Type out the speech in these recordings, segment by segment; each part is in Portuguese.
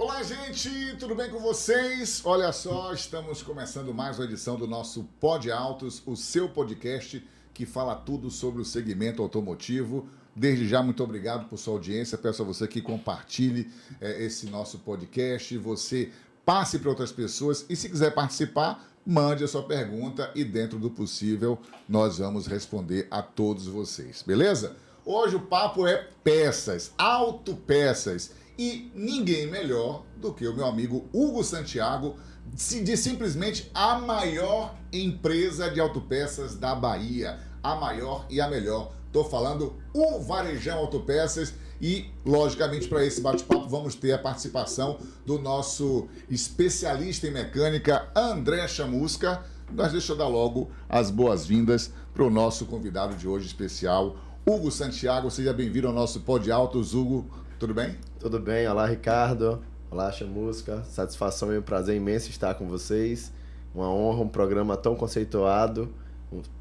Olá, gente, tudo bem com vocês? Olha só, estamos começando mais uma edição do nosso Pod Autos, o seu podcast que fala tudo sobre o segmento automotivo. Desde já, muito obrigado por sua audiência. Peço a você que compartilhe esse nosso podcast, você passe para outras pessoas e, se quiser participar, mande a sua pergunta e, dentro do possível, nós vamos responder a todos vocês, beleza? Hoje o papo é peças, autopeças. E ninguém melhor do que o meu amigo Hugo Santiago, de simplesmente a maior empresa de autopeças da Bahia. A maior e a melhor. Estou falando o Varejão Autopeças e, logicamente, para esse bate-papo vamos ter a participação do nosso especialista em mecânica, André Chamusca. Mas deixa eu dar logo as boas-vindas para o nosso convidado de hoje especial, Hugo Santiago. Seja bem-vindo ao nosso Pod Autos, Hugo. Tudo bem? Tudo bem, olá Ricardo, olá Chamusca, satisfação e um prazer imenso estar com vocês, uma honra, um programa tão conceituado,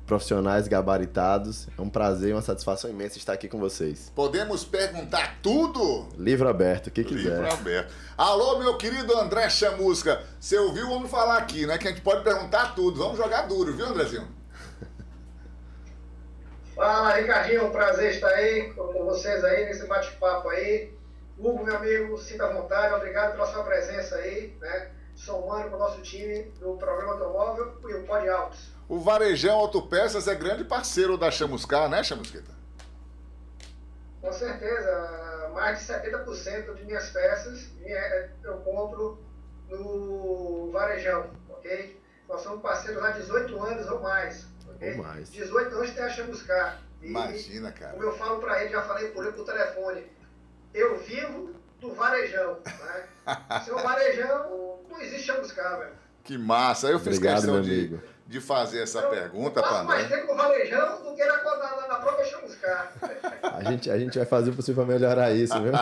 profissionais gabaritados, é um prazer e uma satisfação imensa estar aqui com vocês. Podemos perguntar tudo? Livro aberto, o que quiser. Livro aberto. Alô, meu querido André Chamusca, você ouviu o homem falar aqui, né, que a gente pode perguntar tudo, vamos jogar duro, viu, Andrezinho? Fala, Ricardinho, um prazer estar aí com vocês aí nesse bate-papo aí. Hugo, meu amigo, sinta à vontade, obrigado pela sua presença aí, né? Somando com o nosso time do programa automóvel e o Pod Autos. O Varejão Autopeças é grande parceiro da Chamuscar, né, Chamusqueta? Com certeza, mais de 70% de minhas peças eu compro no Varejão, ok? Nós somos parceiros há 18 anos ou mais. Okay? Ou mais. 18 anos tem a Chamuscar. Imagina, cara. Como eu falo para ele, já falei por ele por telefone, eu vivo do Varejão. Né? Sem o Varejão, não existe Chamuscar, velho. Que massa. Eu fiz Obrigado, questão meu amigo. de fazer essa pergunta eu para passo mais André. tempo no Varejão do que na própria Chamuscar. A gente vai fazer o possível para melhorar isso, viu?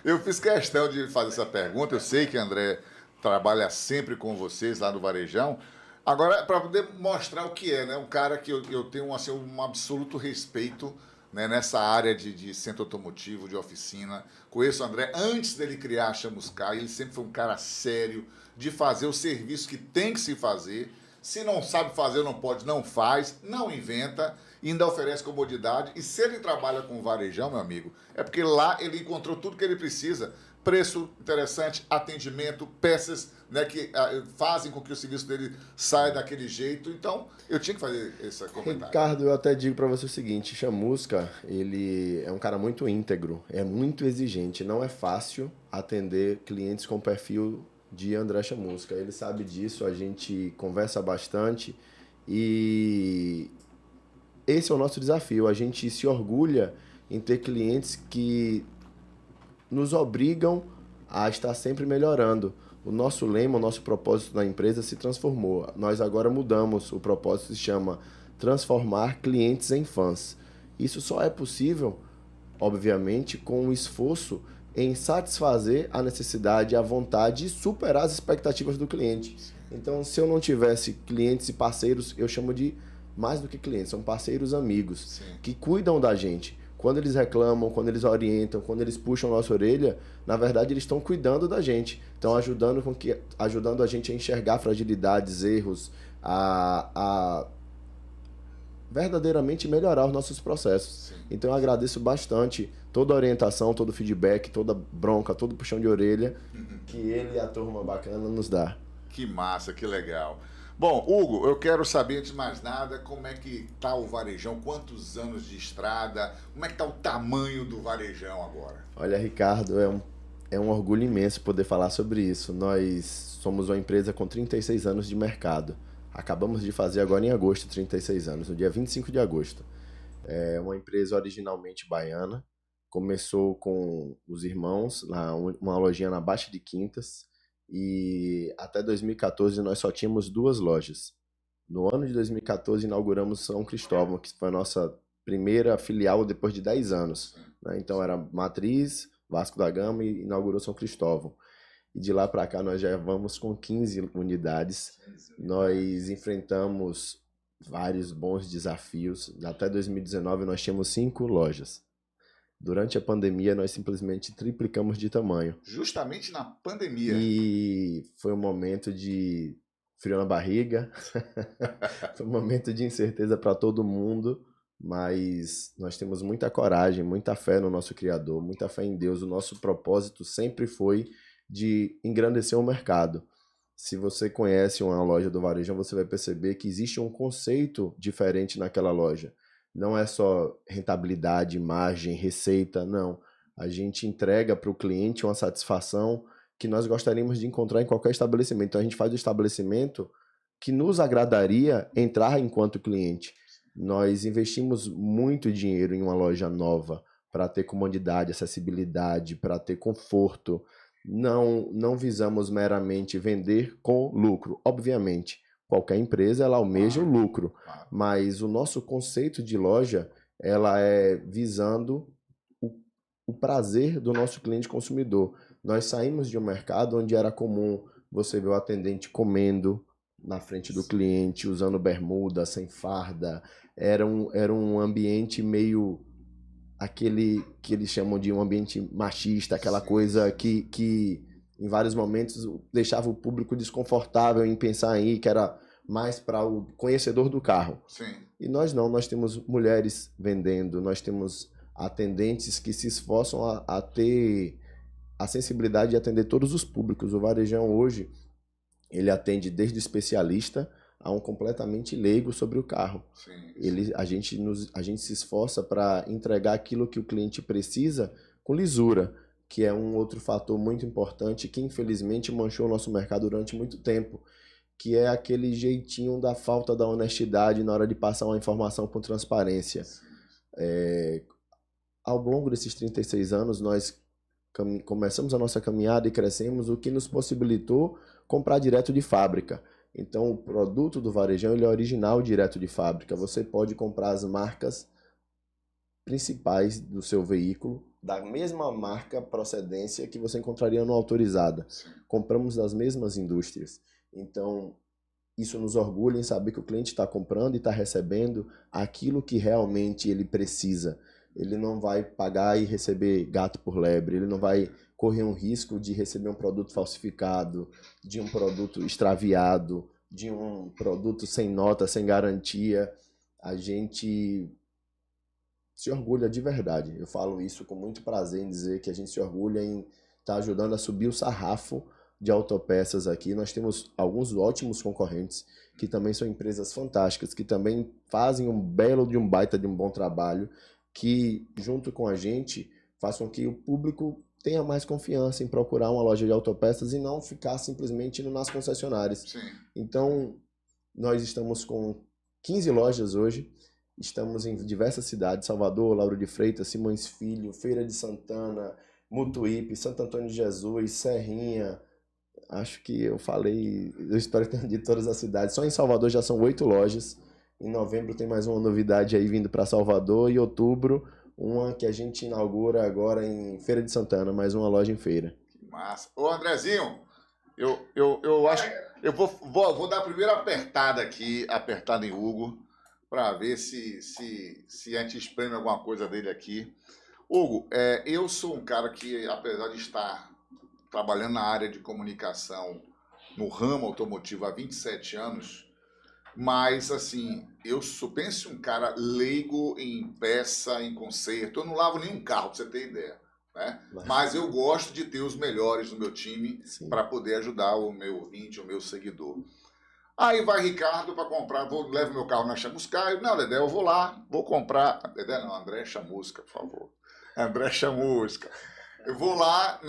Eu fiz questão de fazer essa pergunta. Eu sei que André trabalha sempre com vocês lá no Varejão. Agora, para poder mostrar o que é, né? Um cara que eu tenho assim, um absoluto respeito, né, nessa área de centro automotivo, de oficina. Conheço o André antes dele criar a Chamuscar. Ele sempre foi um cara sério de fazer o serviço que tem que se fazer. Se não sabe fazer, não pode, não faz, não inventa, e ainda oferece comodidade. E se ele trabalha com varejão, meu amigo, é porque lá ele encontrou tudo que ele precisa. Preço interessante, atendimento, peças, né, que fazem com que o serviço dele saia daquele jeito. Então, eu tinha que fazer esse comentário. Ricardo, eu até digo para você o seguinte, Chamusca, ele é um cara muito íntegro, é muito exigente, não é fácil atender clientes com perfil de André Chamusca. Ele sabe disso, a gente conversa bastante e esse é o nosso desafio. A gente se orgulha em ter clientes que nos obrigam a estar sempre melhorando. O nosso lema, o nosso propósito na empresa se transformou. Nós agora mudamos, o propósito se chama transformar clientes em fãs. Isso só é possível, obviamente, com o esforço em satisfazer a necessidade, a vontade e superar as expectativas do cliente. Então, se eu não tivesse clientes e parceiros, eu chamo de mais do que clientes, são parceiros amigos. Sim. Que cuidam da gente. Quando eles reclamam, quando eles orientam, quando eles puxam a nossa orelha, na verdade eles estão cuidando da gente, estão ajudando a gente a enxergar fragilidades, erros, a verdadeiramente melhorar os nossos processos. Sim. Então eu agradeço bastante toda a orientação, todo o feedback, toda a bronca, todo o puxão de orelha que ele e a turma bacana nos dá. Que massa, que legal. Bom, Hugo, eu quero saber, antes de mais nada, como é que tá o Varejão, quantos anos de estrada, como é que tá o tamanho do Varejão agora? Olha, Ricardo, é um orgulho imenso poder falar sobre isso. Nós somos uma empresa com 36 anos de mercado. Acabamos de fazer agora em agosto 36 anos, no dia 25 de agosto. É uma empresa originalmente baiana, começou com os irmãos, lá, uma lojinha na Baixa de Quintas, e até 2014 nós só tínhamos 2 lojas. No ano de 2014 inauguramos São Cristóvão, que foi a nossa primeira filial depois de 10 anos. Né? Então era Matriz, Vasco da Gama e inaugurou São Cristóvão. E de lá para cá nós já vamos com 15 unidades. Nós enfrentamos vários bons desafios. Até 2019 nós tínhamos 5 lojas. Durante a pandemia, nós simplesmente triplicamos de tamanho. Justamente na pandemia. E foi um momento de frio na barriga, foi um momento de incerteza para todo mundo, mas nós temos muita coragem, muita fé no nosso Criador, muita fé em Deus. O nosso propósito sempre foi de engrandecer o mercado. Se você conhece uma loja do Varejão, você vai perceber que existe um conceito diferente naquela loja. Não é só rentabilidade, margem, receita, não. A gente entrega para o cliente uma satisfação que nós gostaríamos de encontrar em qualquer estabelecimento. Então a gente faz o estabelecimento que nos agradaria entrar enquanto cliente. Nós investimos muito dinheiro em uma loja nova para ter comodidade, acessibilidade, para ter conforto. Não visamos meramente vender com lucro. Obviamente, qualquer empresa ela almeja o lucro, mas o nosso conceito de loja ela é visando o prazer do nosso cliente consumidor. Nós saímos de um mercado onde era comum você ver o atendente comendo na frente do cliente, usando bermuda, sem farda. Era um ambiente meio aquele que eles chamam de um ambiente machista, aquela coisa que em vários momentos deixava o público desconfortável em pensar em ir, que era mais para o conhecedor do carro. Sim. E nós não, nós temos mulheres vendendo, nós temos atendentes que se esforçam a ter a sensibilidade de atender todos os públicos. O Varejão hoje, ele atende desde o especialista a um completamente leigo sobre o carro. Sim. A gente se esforça para entregar aquilo que o cliente precisa com lisura, que é um outro fator muito importante que infelizmente manchou o nosso mercado durante muito tempo, que é aquele jeitinho da falta da honestidade na hora de passar uma informação com transparência. Ao longo desses 36 anos, nós começamos a nossa caminhada e crescemos, o que nos possibilitou comprar direto de fábrica. Então, o produto do Varejão ele é original direto de fábrica. Você pode comprar as marcas principais do seu veículo, da mesma marca procedência que você encontraria no autorizada. Compramos das mesmas indústrias. Então, isso nos orgulha em saber que o cliente está comprando e está recebendo aquilo que realmente ele precisa. Ele não vai pagar e receber gato por lebre, ele não vai correr um risco de receber um produto falsificado, de um produto extraviado, de um produto sem nota, sem garantia. A gente se orgulha de verdade. Eu falo isso com muito prazer em dizer que a gente se orgulha em estar ajudando a subir o sarrafo de autopeças aqui. Nós temos alguns ótimos concorrentes que também são empresas fantásticas, que também fazem um baita de um bom trabalho, que junto com a gente façam que o público tenha mais confiança em procurar uma loja de autopeças e não ficar simplesmente indo nas concessionárias. Sim. Então, nós estamos com 15 lojas hoje, estamos em diversas cidades, Salvador, Lauro de Freitas, Simões Filho, Feira de Santana, Mutuípe, Santo Antônio de Jesus, Serrinha. Acho que eu espero que tenha dito todas as cidades. Só em Salvador já são 8 lojas. Em novembro tem mais uma novidade aí vindo para Salvador. E outubro, uma que a gente inaugura agora em Feira de Santana, mais uma loja em feira. Que massa. Ô, Andrezinho, eu acho que eu vou dar a primeira apertada aqui, apertada em Hugo, para ver se a gente espreme alguma coisa dele aqui. Hugo, eu sou um cara que, apesar de estar trabalhando na área de comunicação no ramo automotivo há 27 anos, mas, assim, pense um cara leigo em peça, em conserto. Eu não lavo nenhum carro, pra você ter ideia, né? Mas eu gosto de ter os melhores no meu time para poder ajudar o meu ouvinte, o meu seguidor. Aí vai Ricardo para comprar, levo meu carro na Chamusca. Não, Dedé, eu vou lá, vou comprar. Dedé não, André Chamusca, por favor. André Chamusca. Eu vou lá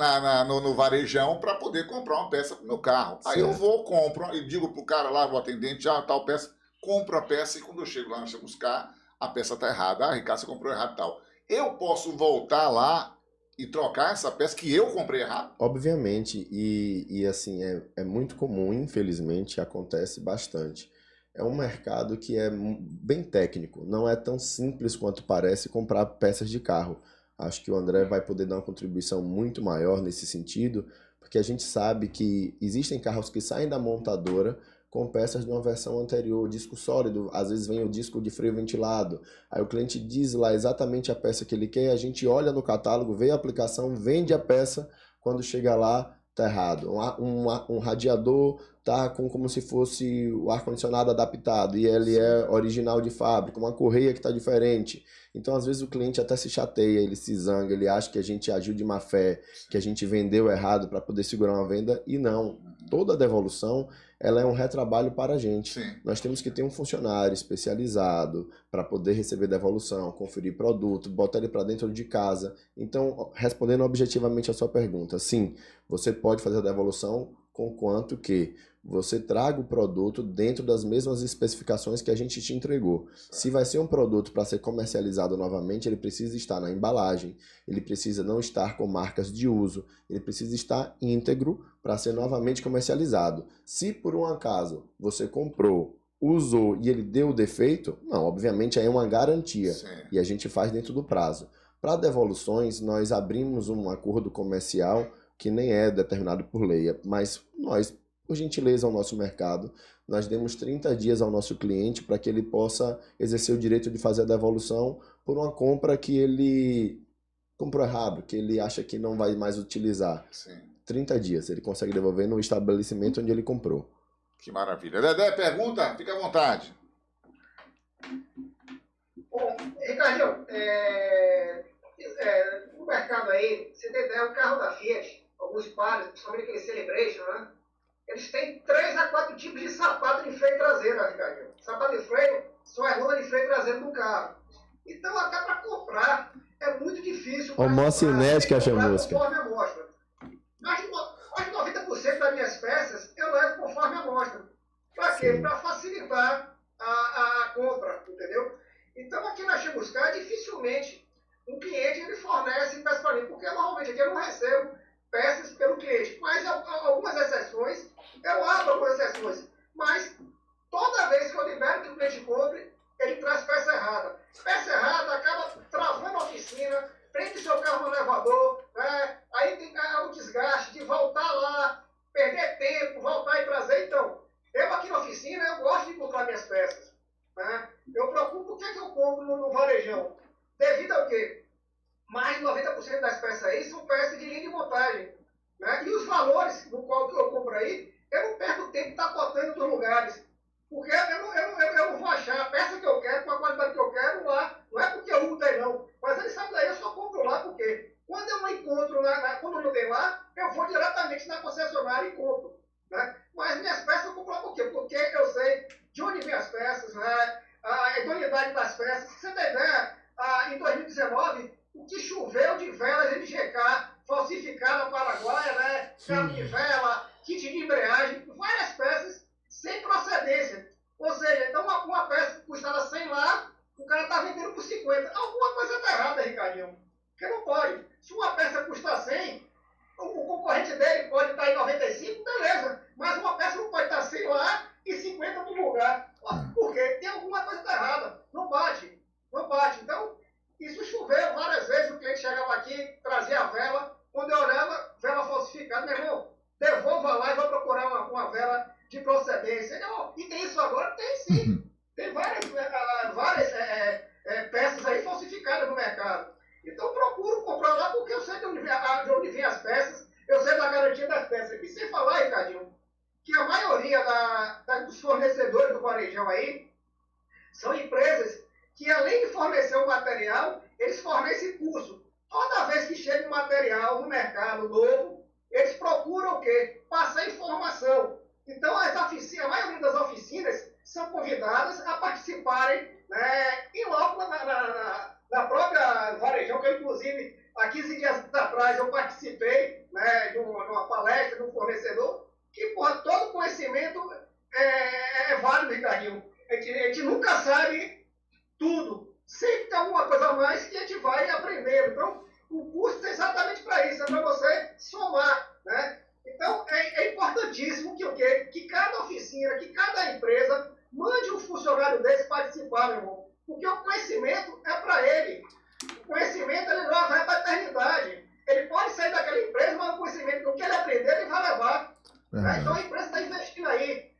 no Varejão para poder comprar uma peça para o meu carro. Aí eu vou, compro e digo pro cara lá, o atendente, tal peça, compro a peça e quando eu chego lá na Chamusca, a peça tá errada. Ricardo, você comprou errado e tal. Eu posso voltar lá e trocar essa peça que eu comprei errado? Obviamente, e assim, é muito comum, infelizmente, acontece bastante. É um mercado que é bem técnico, não é tão simples quanto parece comprar peças de carro. Acho que o André vai poder dar uma contribuição muito maior nesse sentido, porque a gente sabe que existem carros que saem da montadora com peças de uma versão anterior, disco sólido, às vezes vem o disco de freio ventilado, aí o cliente diz lá exatamente a peça que ele quer, a gente olha no catálogo, vê a aplicação, vende a peça, quando chega lá, tá errado. Um radiador tá com como se fosse o ar-condicionado adaptado, e ele é original de fábrica, uma correia que tá diferente. Então, às vezes, o cliente até se chateia, ele se zanga, ele acha que a gente agiu de má fé, que a gente vendeu errado para poder segurar uma venda, e não. Toda devolução, ela é um retrabalho para a gente. Sim. Nós temos que ter um funcionário especializado para poder receber devolução, conferir produto, botar ele para dentro de casa. Então, respondendo objetivamente a sua pergunta, sim, você pode fazer a devolução conquanto que você traga o produto dentro das mesmas especificações que a gente te entregou. Se vai ser um produto para ser comercializado novamente, ele precisa estar na embalagem, ele precisa não estar com marcas de uso, ele precisa estar íntegro para ser novamente comercializado. Se por um acaso você comprou, usou e ele deu defeito, não, obviamente aí é uma garantia. Sim. E a gente faz dentro do prazo. Para devoluções, nós abrimos um acordo comercial que nem é determinado por lei, mas nós, por gentileza ao nosso mercado, nós demos 30 dias ao nosso cliente para que ele possa exercer o direito de fazer a devolução por uma compra que ele comprou errado, que ele acha que não vai mais utilizar. Sim. 30 dias, ele consegue devolver no estabelecimento onde ele comprou. Que maravilha. Dedé, pergunta? Fica à vontade. Bom, Ricardinho, no mercado aí, você tem ideia, o carro da Fiat, alguns pares, principalmente aquele Celebration, né? Eles têm 3 a 4 tipos de sapato de freio traseiro, Ricardinho. Sapato de freio são as rodas de freio traseiro do carro. Então, até para comprar, é muito difícil. Homocinética, Chamusca. Conforme a amostra. Mas 90% das minhas peças eu levo conforme a amostra. Para quê? Para facilitar a compra, entendeu? Então, aqui na Chamusca, dificilmente um cliente ele fornece peças para mim, porque normalmente aqui eu não recebo peças pelo cliente. Mas algumas exceções, eu abro algumas exceções. Mas toda vez que eu libero que o cliente compre, ele traz peça errada. Peça errada acaba travando a oficina, prende seu carro no elevador, né? Aí tem o desgaste de voltar lá, perder tempo, voltar e trazer. Então, eu aqui na oficina, eu gosto de comprar minhas peças. Né? Eu procuro, o que é que eu compro no varejão? Devido ao quê? Mais de 90% das peças aí são peças de linha de montagem. Né? E os valores no qual que eu compro aí, eu não perco tempo de estar botando em outros lugares. Porque eu não vou achar a peça que eu quero, com a qualidade que eu quero lá. Não é porque eu não tenho, não. Mas ele sabe daí, eu só compro lá porque quando eu não encontro, quando não tem lá, eu vou diretamente na concessionária e compro. Né? Mas minhas peças eu compro lá por quê? Porque eu sei de onde vem as peças, né? A idoneidade das peças. Você tem ideia, em 2019, o que choveu de velas MGK falsificada Paraguaia, né? Cabo de vela, kit de embreagem, várias peças sem procedência. Ou seja, então uma peça que custava 100 lá, o cara está vendendo por 50. Alguma coisa está errada, Ricardinho. Porque não pode. Se uma peça custa 100, o concorrente dele pode estar em 95, beleza. Mas uma peça não pode estar 100 lá e 50 no lugar. Por quê? Tem alguma coisa tá errada. Não bate. Não bate. Então, isso choveu várias vezes. O cliente chegava aqui, trazia a vela. Quando eu olhava, vela falsificada. Meu irmão, devolva lá e vou procurar uma vela de procedência. Não, e tem isso agora? Tem sim. Tem várias peças aí falsificadas no mercado. Então, procuro comprar lá porque eu sei de onde vem as peças. Eu sei da garantia das peças. E sem falar, Ricardinho, que a maioria dos fornecedores do varejão aí são empresas que, além de fornecer o material, eles fornecem curso. Toda vez que chega um material no mercado novo, eles procuram o quê? Passar informação. Então, a maioria das oficinas são convidadas a participarem, né, em loco na própria varejão, que eu, inclusive, há 15 dias atrás, eu participei, né, de uma palestra de um fornecedor, que, porra, todo conhecimento é válido, Ricardinho. A gente nunca sabe tudo. Sempre tem alguma coisa a mais que a gente vai aprendendo. Então, o curso é exatamente para isso, é para você somar, né? Então, é importantíssimo que cada oficina, que cada empresa mande um funcionário desse participar, meu irmão. Porque o conhecimento é para ele. O conhecimento ele vai para a eternidade. Ele pode sair daquela empresa, mas o conhecimento do que ele aprender, ele vai levar. Né? Então, a empresa está investindo aí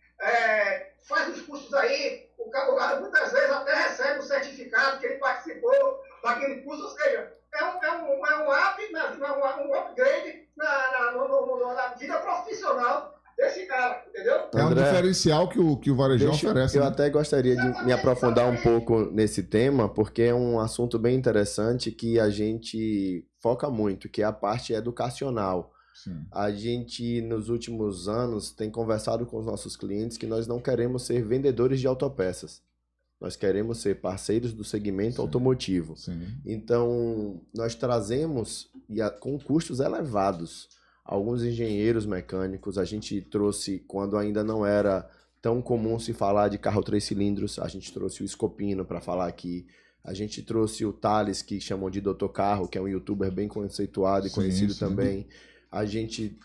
É um diferencial que o Varejão oferece. Eu né? até gostaria de me aprofundar um pouco nesse tema, porque é um assunto bem interessante que a gente foca muito, que é a parte educacional. Sim. A gente, nos últimos anos, tem conversado com os nossos clientes que nós não queremos ser vendedores de autopeças. Nós queremos ser parceiros do segmento automotivo. Sim. Então, nós trazemos, com custos elevados, alguns engenheiros mecânicos. A gente trouxe, quando ainda não era tão comum se falar de carro 3 cilindros, a gente trouxe o Scopino para falar aqui. A gente trouxe o Thales, que chamam de Doutor Carro, que é um youtuber bem conceituado e conhecido também. A gente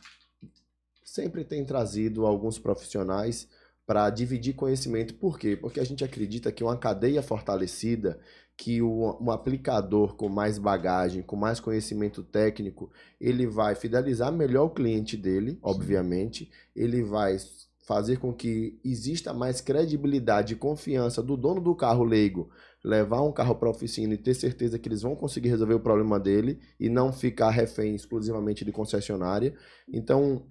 sempre tem trazido alguns profissionais para dividir conhecimento. Por quê? Porque a gente acredita que uma cadeia fortalecida, que um aplicador com mais bagagem, com mais conhecimento técnico, ele vai fidelizar melhor o cliente dele, obviamente. Ele vai fazer com que exista mais credibilidade e confiança do dono do carro leigo, levar um carro para a oficina e ter certeza que eles vão conseguir resolver o problema dele e não ficar refém exclusivamente de concessionária. Então,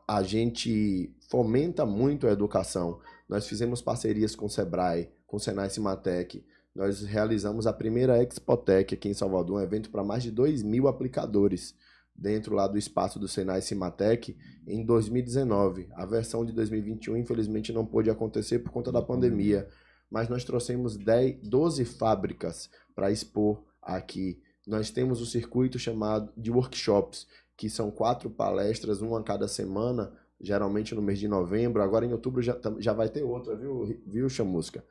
a gente fomenta muito a educação. Nós fizemos parcerias com o Sebrae, com o Senai Cimatec. Nós realizamos a primeira Expotec aqui em Salvador, um evento para mais de 2.000 aplicadores dentro lá do espaço do Senai Cimatec em 2019. A versão de 2021, infelizmente, não pôde acontecer por conta da pandemia, mas nós trouxemos 12 fábricas para expor aqui. Nós temos o circuito chamado de workshops, que são 4 palestras, uma a cada semana, geralmente no mês de novembro. Agora em outubro já vai ter outra, viu Chamusca?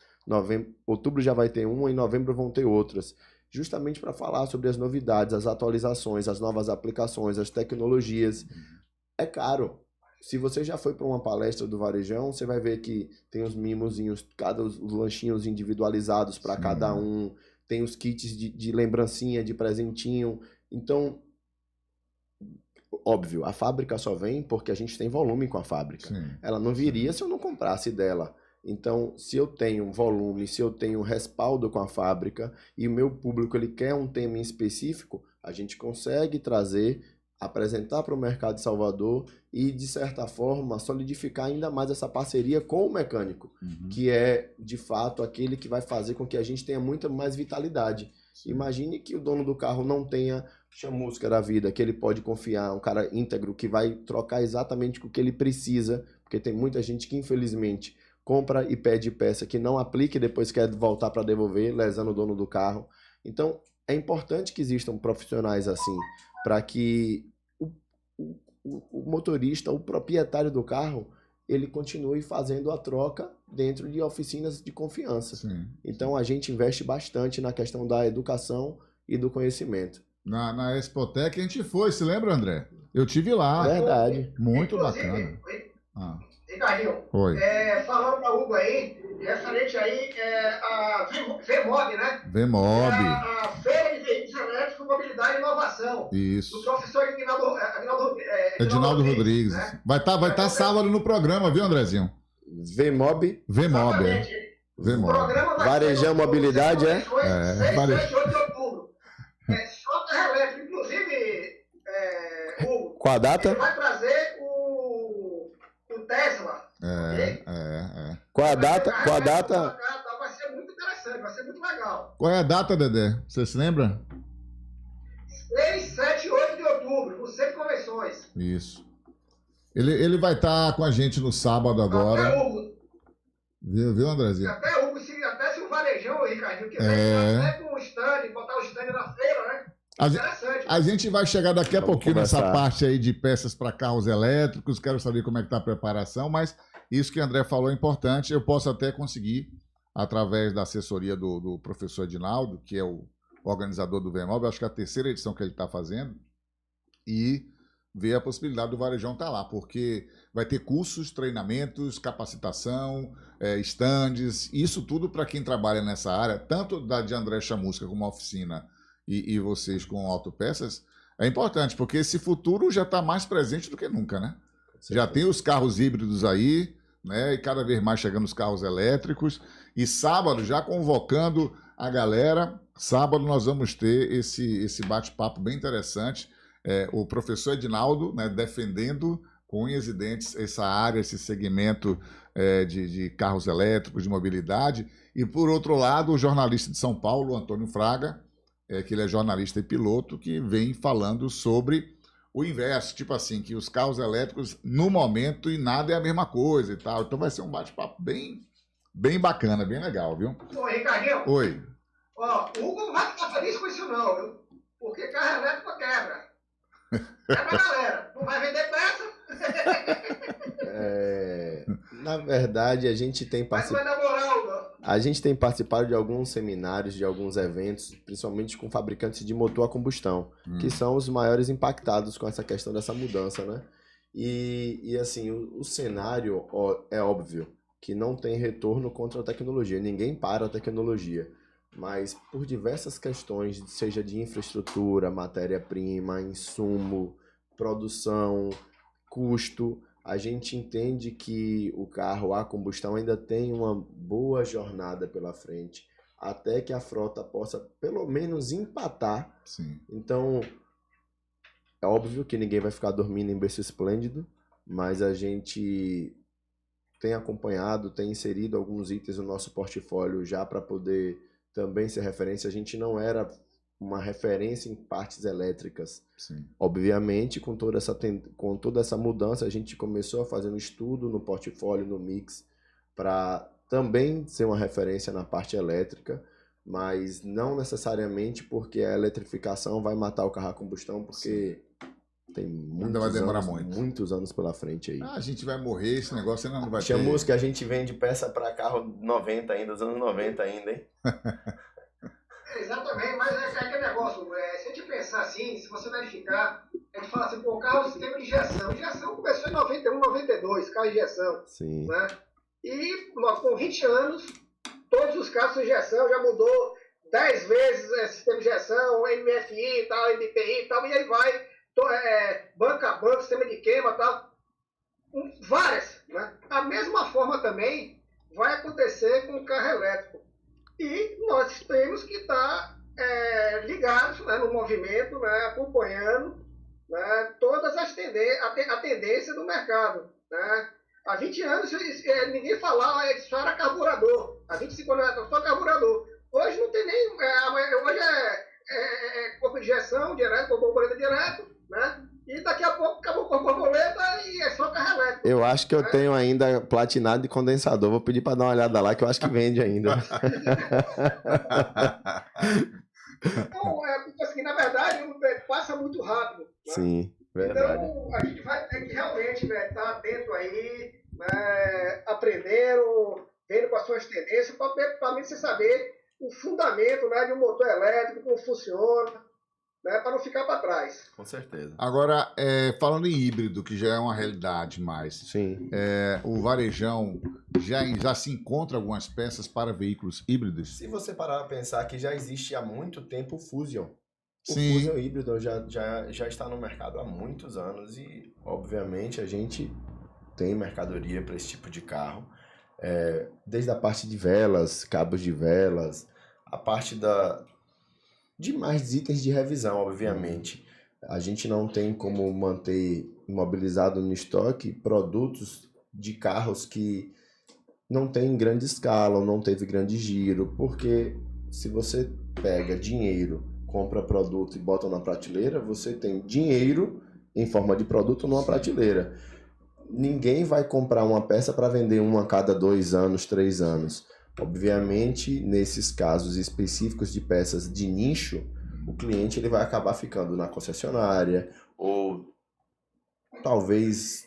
Outubro já vai ter uma, em novembro vão ter outras. Justamente para falar sobre as novidades, as atualizações, as novas aplicações, as tecnologias. É caro. Se você já foi para uma palestra do Varejão, você vai ver que tem os mimozinhos, os lanchinhos individualizados para cada um, tem os kits de lembrancinha, de presentinho. Então, óbvio, a fábrica só vem porque a gente tem volume com a fábrica. Ela não viria se eu não comprasse dela. Então, se eu tenho volume, se eu tenho respaldo com a fábrica e o meu público ele quer um tema em específico, a gente consegue trazer, apresentar para o mercado de Salvador e, de certa forma, solidificar ainda mais essa parceria com o mecânico, que é, de fato, aquele que vai fazer com que a gente tenha muita mais vitalidade. Imagine que o dono do carro não tenha chamusca da vida, que ele pode confiar, um cara íntegro que vai trocar exatamente o que ele precisa, porque tem muita gente que, infelizmente, compra e pede peça que não aplica e depois quer voltar para devolver, lesando o dono do carro. Então, é importante que existam profissionais assim, para que o motorista, o proprietário do carro, ele continue fazendo a troca dentro de oficinas de confiança. Então, a gente investe bastante na questão da educação e do conhecimento. Na Expotec a gente foi, se lembra, André? Eu tive lá. Verdade. Muito bacana. Ricardinho, falando para o Hugo aí, referente aí a VMOB, né? VMOB. A Feira de Veículos Elétricos, Mobilidade e Inovação. Isso. Do professor Edinaldo Rodrigues. Né? Vai tá sábado no programa, viu, Andrezinho? VMOB. VMOB, VMOB. Varejão Mobilidade, 6 e 8 de outubro. Só elétrico, inclusive, Hugo. Qual a data? Ele vai trazer o Tesla. Qual a data? Vai ser muito interessante, vai ser muito legal. Qual é a data, Dedé? Você se lembra? 6, 7 e 8 de outubro, no Centro de Convenções. Isso. Ele vai estar com a gente no sábado agora. Até Hugo. Viu, Andrezinho? Até Hugo, até se o Varejão, Ricardinho, quiser até com o stand, botar o stand na feira, né? Interessante. A gente vai chegar daqui a pouquinho conversar nessa parte aí de peças para carros elétricos. Quero saber como é que está a preparação, mas isso que o André falou é importante. Eu posso até conseguir, através da assessoria do professor Edinaldo, que é o organizador do VMOB, acho que é a 3ª edição que ele está fazendo, e ver a possibilidade do Varejão estar lá, porque vai ter cursos, treinamentos, capacitação, estandes, isso tudo para quem trabalha nessa área, tanto da de André Chamusca como a oficina e vocês com autopeças, é importante, porque esse futuro já está mais presente do que nunca, né? Já tem os carros híbridos aí, né? E cada vez mais chegando os carros elétricos. E sábado, já convocando a galera, sábado nós vamos ter esse bate-papo bem interessante. O professor Edinaldo, né, defendendo com unhas e dentes essa área, esse segmento de carros elétricos, de mobilidade. E, por outro lado, o jornalista de São Paulo, Antônio Fraga, que ele é jornalista e piloto, que vem falando sobre o inverso, tipo assim, que os carros elétricos, no momento, e nada é a mesma coisa e tal. Então vai ser um bate-papo bem, bem bacana, bem legal, viu? Ô, Ricardinho. Oi. Ó, o Hugo não vai ficar feliz com isso não, viu? Porque carro elétrico quebra. Quebra, galera. Não vai vender peça? Na verdade, a gente tem Mas vai dar moral, não. A gente tem participado de alguns seminários, de alguns eventos, principalmente com fabricantes de motor a combustão, que são os maiores impactados com essa questão dessa mudança, né? E assim, o cenário é óbvio que não tem retorno contra a tecnologia, ninguém para a tecnologia, mas por diversas questões, seja de infraestrutura, matéria-prima, insumo, produção, custo, a gente entende que o carro a combustão ainda tem uma boa jornada pela frente, até que a frota possa pelo menos empatar. Sim. Então, é óbvio que ninguém vai ficar dormindo em berço esplêndido, mas a gente tem acompanhado, tem inserido alguns itens no nosso portfólio já para poder também ser referência. A gente não era uma referência em partes elétricas. Sim. Obviamente, com toda essa mudança, a gente começou a fazer um estudo no portfólio, no mix, para também ser uma referência na parte elétrica, mas não necessariamente porque a eletrificação vai matar o carro a combustão, porque tem ainda vai demorar muitos anos pela frente aí. A gente vai morrer, esse negócio ainda não vai ter. Chamusca, que a gente vende peça para carro 90 ainda, dos anos 90 ainda, hein? Exatamente, mas é aquele negócio, se a gente pensar assim, se você verificar, a gente fala assim, pô, o carro sistema de injeção. Injeção começou em 91, 92, carro de injeção. Sim. Né? E com 20 anos, todos os carros de injeção já mudou 10 vezes sistema de injeção, MFI e tal, MPI e tal, e aí vai, banco a banco, sistema de queima e tal. Várias. Né? A mesma forma também vai acontecer com o carro elétrico. E nós temos que estar ligados, né, no movimento, né, acompanhando, né, todas as a tendência do mercado. Né. Há 20 anos ninguém falava que só era carburador. Há 25 anos era só carburador. Hoje não tem nem... hoje é corpo de injeção direto, com borboleta direto, né? E daqui a pouco acabou com a borboleta e é só carro elétrico. Eu acho que eu tenho ainda platinado de condensador. Vou pedir para dar uma olhada lá, que eu acho que vende ainda. Então, assim, na verdade, passa muito rápido. Né? Sim, verdade. Então, a gente vai ter que realmente estar atento aí, né, aprendendo, vendo quais são as tendências, para você saber o fundamento, né, de um motor elétrico, como funciona, né, para não ficar para trás. Com certeza. Agora, falando em híbrido, que já é uma realidade mais, Sim. O varejão já se encontra algumas peças para veículos híbridos? Se você parar para pensar que já existe há muito tempo o Fusion. O Sim. Fusion híbrido já está no mercado há muitos anos e, obviamente, a gente tem mercadoria para esse tipo de carro. Desde a parte de velas, cabos de velas, a parte de mais itens de revisão, obviamente. A gente não tem como manter imobilizado no estoque produtos de carros que não tem grande escala ou não teve grande giro, porque se você pega dinheiro, compra produto e bota na prateleira, você tem dinheiro em forma de produto numa prateleira. Ninguém vai comprar uma peça para vender uma a cada 2 anos, 3 anos. Obviamente, nesses casos específicos de peças de nicho, o cliente ele vai acabar ficando na concessionária ou talvez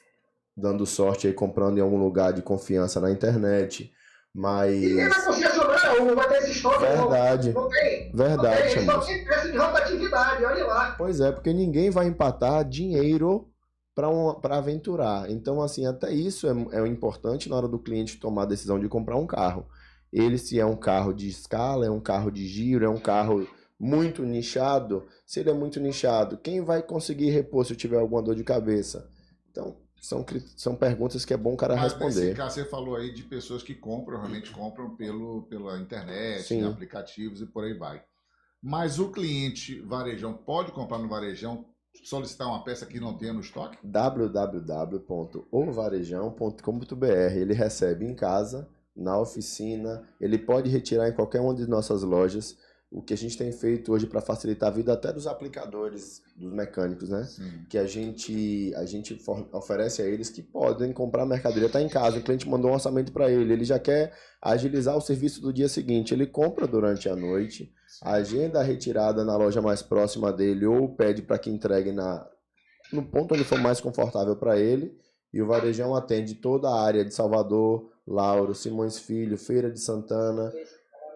dando sorte aí comprando em algum lugar de confiança na internet, mas... E nem na concessionária não vai ter esse estoque. Verdade. Não tem. Verdade, só tem preço de rotatividade, olha lá. Pois é, porque ninguém vai empatar dinheiro para aventurar. Então, assim, até isso é importante na hora do cliente tomar a decisão de comprar um carro. Ele, se é um carro de escala, é um carro de giro, é um carro muito nichado. Se ele é muito nichado, quem vai conseguir repor se eu tiver alguma dor de cabeça? Então, são perguntas que é bom o cara responder. Nesse caso, você falou aí de pessoas que realmente compram pela internet, em aplicativos e por aí vai. Mas o cliente varejão pode comprar no varejão solicitar uma peça que não tenha no estoque? www.ovarejão.com.br. Ele recebe em casa, na oficina, ele pode retirar em qualquer uma de nossas lojas. O que a gente tem feito hoje para facilitar a vida até dos aplicadores, dos mecânicos, né? Sim. Que a gente oferece a eles que podem comprar a mercadoria, tá em casa, o cliente mandou um orçamento para ele já quer agilizar o serviço do dia seguinte, ele compra durante a noite, agenda a retirada na loja mais próxima dele ou pede para que entregue no ponto onde for mais confortável para ele, e o Varejão atende toda a área de Salvador, Lauro, Simões Filho, Feira de Santana,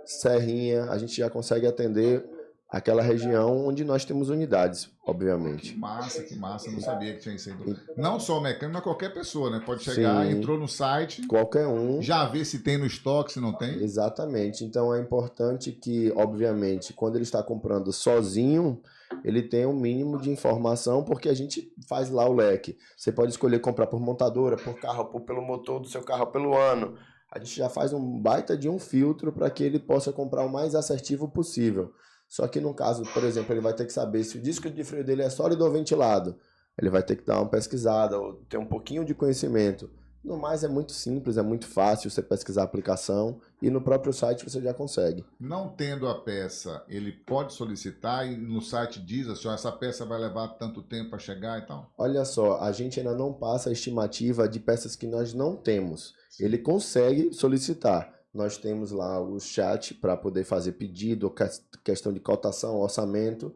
Serrinha. A gente já consegue atender aquela região onde nós temos unidades, obviamente. Que massa, não sabia que tinha isso aí. Não só o mecânico, mas qualquer pessoa, né? Pode chegar, sim, entrou no site, qualquer um, já vê se tem no estoque, se não tem. Exatamente, então é importante que, obviamente, quando ele está comprando sozinho, ele tenha um mínimo de informação, porque a gente faz lá o leque. Você pode escolher comprar por montadora, por carro, pelo motor do seu carro, pelo ano. A gente já faz um baita de um filtro para que ele possa comprar o mais assertivo possível. Só que no caso, por exemplo, ele vai ter que saber se o disco de freio dele é sólido ou ventilado. Ele vai ter que dar uma pesquisada ou ter um pouquinho de conhecimento. No mais, é muito simples, é muito fácil você pesquisar a aplicação e no próprio site você já consegue. Não tendo a peça, ele pode solicitar e no site diz assim, ó, essa peça vai levar tanto tempo para chegar e tal? Olha só, a gente ainda não passa a estimativa de peças que nós não temos. Ele consegue solicitar. Nós temos lá o chat para poder fazer pedido, questão de cotação, orçamento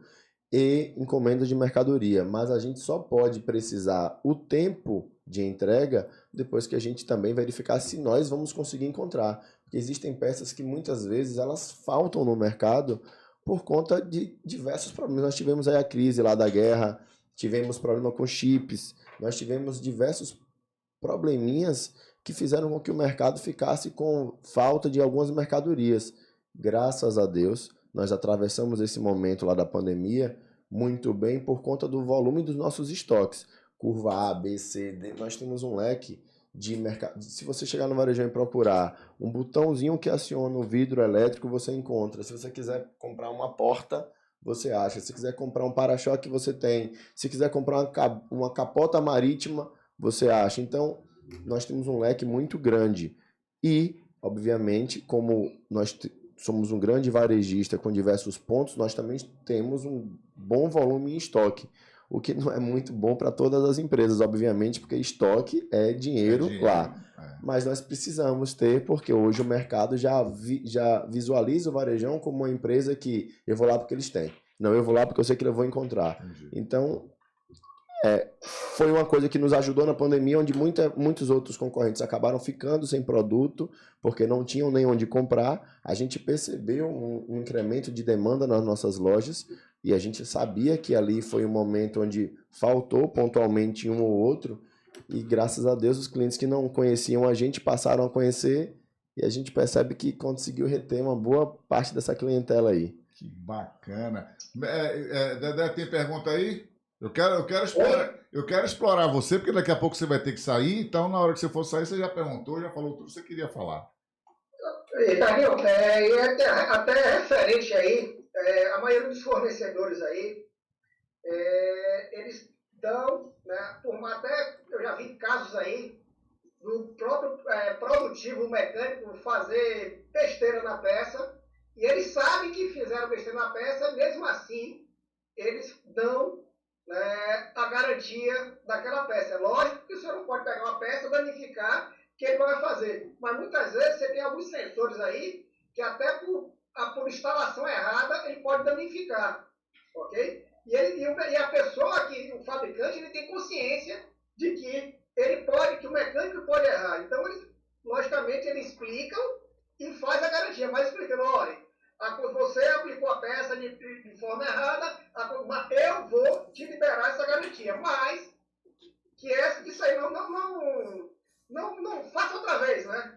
e encomenda de mercadoria. Mas a gente só pode precisar o tempo de entrega depois que a gente também verificar se nós vamos conseguir encontrar. Porque existem peças que muitas vezes elas faltam no mercado por conta de diversos problemas. Nós tivemos aí a crise lá da guerra, tivemos problema com chips, nós tivemos diversos probleminhas que fizeram com que o mercado ficasse com falta de algumas mercadorias. Graças a Deus, nós atravessamos esse momento lá da pandemia muito bem por conta do volume dos nossos estoques. Curva A, B, C, D, nós temos um leque de mercado. Se você chegar no varejão e procurar um botãozinho que aciona o vidro elétrico, você encontra. Se você quiser comprar uma porta, você acha. Se quiser comprar um para-choque, você tem. Se quiser comprar uma capota marítima, você acha. Então, nós temos um leque muito grande e, obviamente, como nós somos um grande varejista com diversos pontos, nós também temos um bom volume em estoque, o que não é muito bom para todas as empresas, obviamente, porque estoque é dinheiro lá. Mas nós precisamos ter, porque hoje o mercado já visualiza o varejão como uma empresa que eu vou lá porque eles têm. Não, eu vou lá porque eu sei que eu vou encontrar. Entendi. Então, foi uma coisa que nos ajudou na pandemia, onde muitos outros concorrentes acabaram ficando sem produto, porque não tinham nem onde comprar. A gente percebeu um incremento de demanda nas nossas lojas, e a gente sabia que ali foi um momento onde faltou pontualmente um ou outro, e graças a Deus os clientes que não conheciam a gente passaram a conhecer, e a gente percebe que conseguiu reter uma boa parte dessa clientela aí. Que bacana. Dedé, tem pergunta aí? Eu quero explorar você, porque daqui a pouco você vai ter que sair, então na hora que você for sair, você já perguntou, já falou tudo que você queria falar. Dario, até referente aí, a maioria dos fornecedores aí, eles dão, né, até eu já vi casos aí, do próprio produtivo mecânico fazer besteira na peça, e eles sabem que fizeram besteira na peça, mesmo assim, eles dão a garantia daquela peça. É lógico que o senhor não pode pegar uma peça, danificar, que ele vai fazer. Mas muitas vezes você tem alguns sensores aí que até por instalação errada ele pode danificar. Ok? E a pessoa, o fabricante, ele tem consciência de que que o mecânico pode errar. Então, logicamente, eles explicam e faz a garantia. Mas explicando, olha, você aplicou a peça de forma errada, eu vou te liberar essa garantia, mas que isso aí não faça outra vez, né?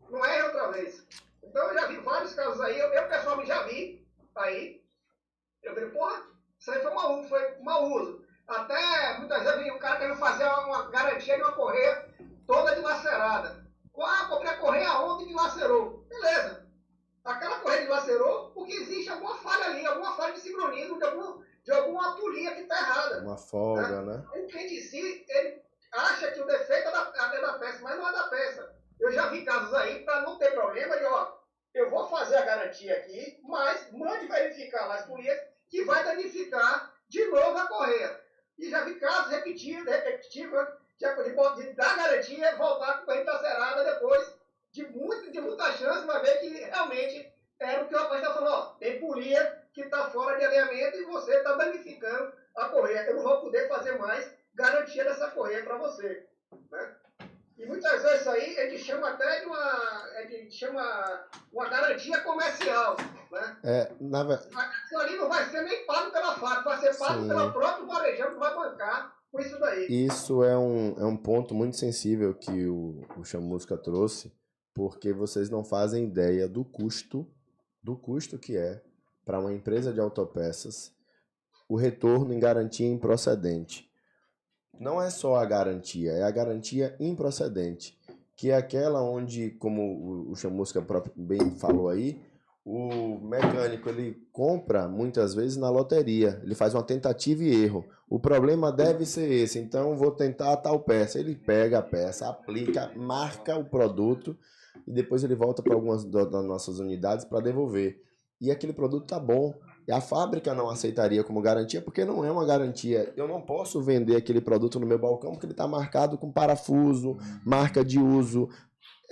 Não erre outra vez. Então eu já vi vários casos aí, eu pessoalmente já vi aí, eu falei, porra, isso aí foi mau uso. Até muitas vezes o cara querendo fazer uma garantia de uma correia toda dilacerada. Comprei a correia ontem e dilacerou. Beleza. Aquela correia dilacerou porque existe alguma falha ali, alguma falha de sincronismo, de alguma uma polia que está errada. Uma folga, né? O cliente em si, ele acha que o defeito é da peça, mas não é da peça. Eu já vi casos aí, para não ter problema, de eu vou fazer a garantia aqui, mas mande verificar lá as polias que vai danificar de novo a correia. E já vi casos repetitivos, de dar garantia, voltar com a correia lacerada depois de muita chance, mas ver que realmente era o que o rapaz está falando. Tem polia que está fora de alinhamento e você está danificando a correia. Eu não vou poder fazer mais garantia dessa correia para você. Né? E muitas vezes isso aí a gente chama até de uma garantia comercial. Né? Aquilo ali não vai ser nem pago pela FAC, vai ser pago pela própria varejão que vai bancar com isso daí. Isso é um ponto muito sensível que o Chamusca trouxe, porque vocês não fazem ideia do custo que é para uma empresa de autopeças o retorno em garantia improcedente. Não é só a garantia, é a garantia improcedente, que é aquela onde, como o Chamusca bem falou aí, o mecânico ele compra muitas vezes na loteria, ele faz uma tentativa e erro. O problema deve ser esse, então vou tentar tal peça. Ele pega a peça, aplica, marca o produto e depois ele volta para algumas das nossas unidades para devolver. E aquele produto tá bom. E a fábrica não aceitaria como garantia, porque não é uma garantia. Eu não posso vender aquele produto no meu balcão porque ele está marcado com parafuso, marca de uso,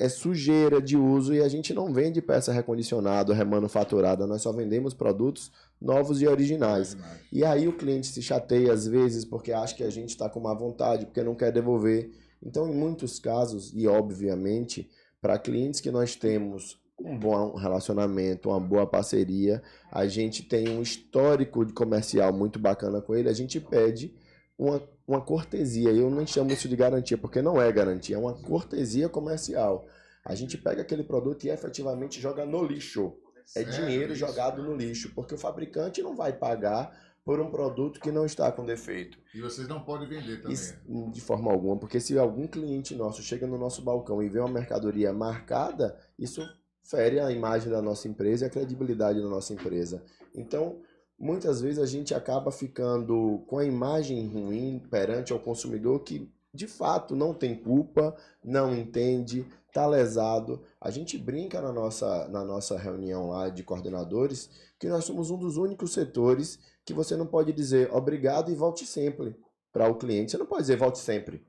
sujeira de uso, e a gente não vende peça recondicionada, remanufaturada, nós só vendemos produtos novos e originais. E aí o cliente se chateia às vezes porque acha que a gente está com má vontade, porque não quer devolver. Então, em muitos casos, e obviamente, para clientes que nós temos um bom relacionamento, uma boa parceria, a gente tem um histórico de comercial muito bacana com ele, a gente pede uma cortesia. Eu não chamo isso de garantia, porque não é garantia, é uma cortesia comercial. A gente pega aquele produto e efetivamente joga no lixo. É dinheiro jogado no lixo, porque o fabricante não vai pagar por um produto que não está com defeito. E vocês não podem vender também? Isso, de forma alguma, porque se algum cliente nosso chega no nosso balcão e vê uma mercadoria marcada, isso fere a imagem da nossa empresa e a credibilidade da nossa empresa. Então, muitas vezes a gente acaba ficando com a imagem ruim perante ao consumidor que, de fato, não tem culpa, não entende, está lesado. A gente brinca na nossa reunião lá de coordenadores que nós somos um dos únicos setores que você não pode dizer obrigado e volte sempre para o cliente. Você não pode dizer volte sempre.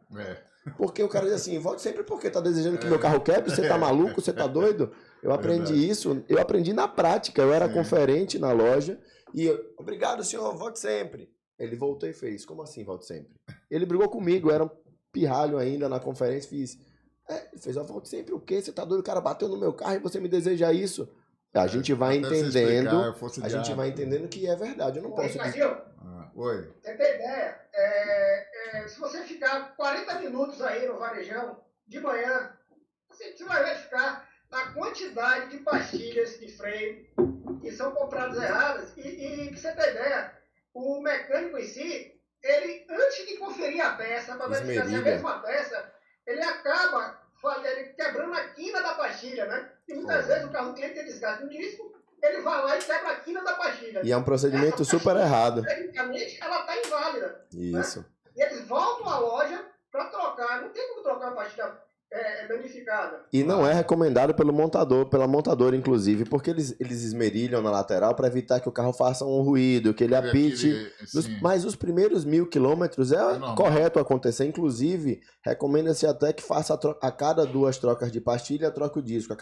Porque o cara diz assim, volte sempre porque está desejando que meu carro quebre, você está maluco, você está doido? Eu aprendi isso, eu aprendi na prática, eu era conferente na loja e obrigado senhor, volte sempre. Ele voltou e fez, como assim volte sempre? Ele brigou comigo, eu era um pirralho ainda na conferência, fiz, ele fez, volte sempre o quê? Você está doido? O cara bateu no meu carro e você me deseja isso? A gente vai entendendo, que é verdade, eu não posso dizer. Oi. Você tem ideia? Se você ficar 40 minutos aí no varejão, de manhã, você vai verificar a quantidade de pastilhas de freio que são compradas erradas. E pra você ter ideia, o mecânico em si, ele, antes de conferir a peça, para verificar se é a mesma peça, ele acaba quebrando a quina da pastilha, né? E muitas vezes o carro do cliente tem desgaste no disco, ele vai lá e quebra a quina da pastilha. E é um procedimento super errado. Tecnicamente, ela está inválida. Isso. Né? E eles voltam à loja para trocar. Não tem como trocar uma pastilha danificada. E não é recomendado pela montadora, inclusive, porque eles esmerilham na lateral para evitar que o carro faça um ruído, que ele apite. Mas os primeiros 1000 quilômetros é correto acontecer. Inclusive, recomenda-se até que faça a cada 2 trocas de pastilha, troque o disco.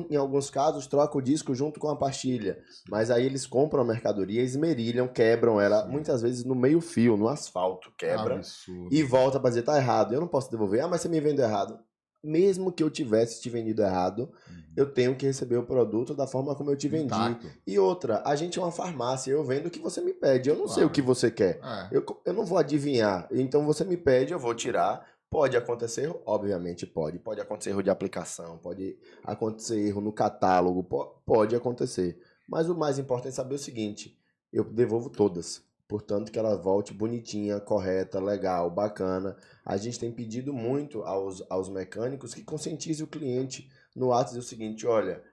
Em alguns casos, troca o disco junto com a pastilha. Mas aí eles compram a mercadoria, esmerilham, quebram ela, muitas vezes no meio fio, no asfalto, quebra e volta para dizer, tá errado, eu não posso devolver. Mas você me vendeu errado. Mesmo que eu tivesse te vendido errado, eu tenho que receber o produto da forma como eu te vendi. Intacto. E outra, a gente é uma farmácia, eu vendo o que você me pede. Eu não sei o que você quer. Eu não vou adivinhar. Então você me pede, eu vou tirar. Pode acontecer, obviamente pode. Pode acontecer erro de aplicação, pode acontecer erro no catálogo, pode acontecer. Mas o mais importante é saber o seguinte, eu devolvo todas. Portanto, que ela volte bonitinha, correta, legal, bacana. A gente tem pedido muito aos mecânicos que conscientizem o cliente no ato de dizer o seguinte, olha,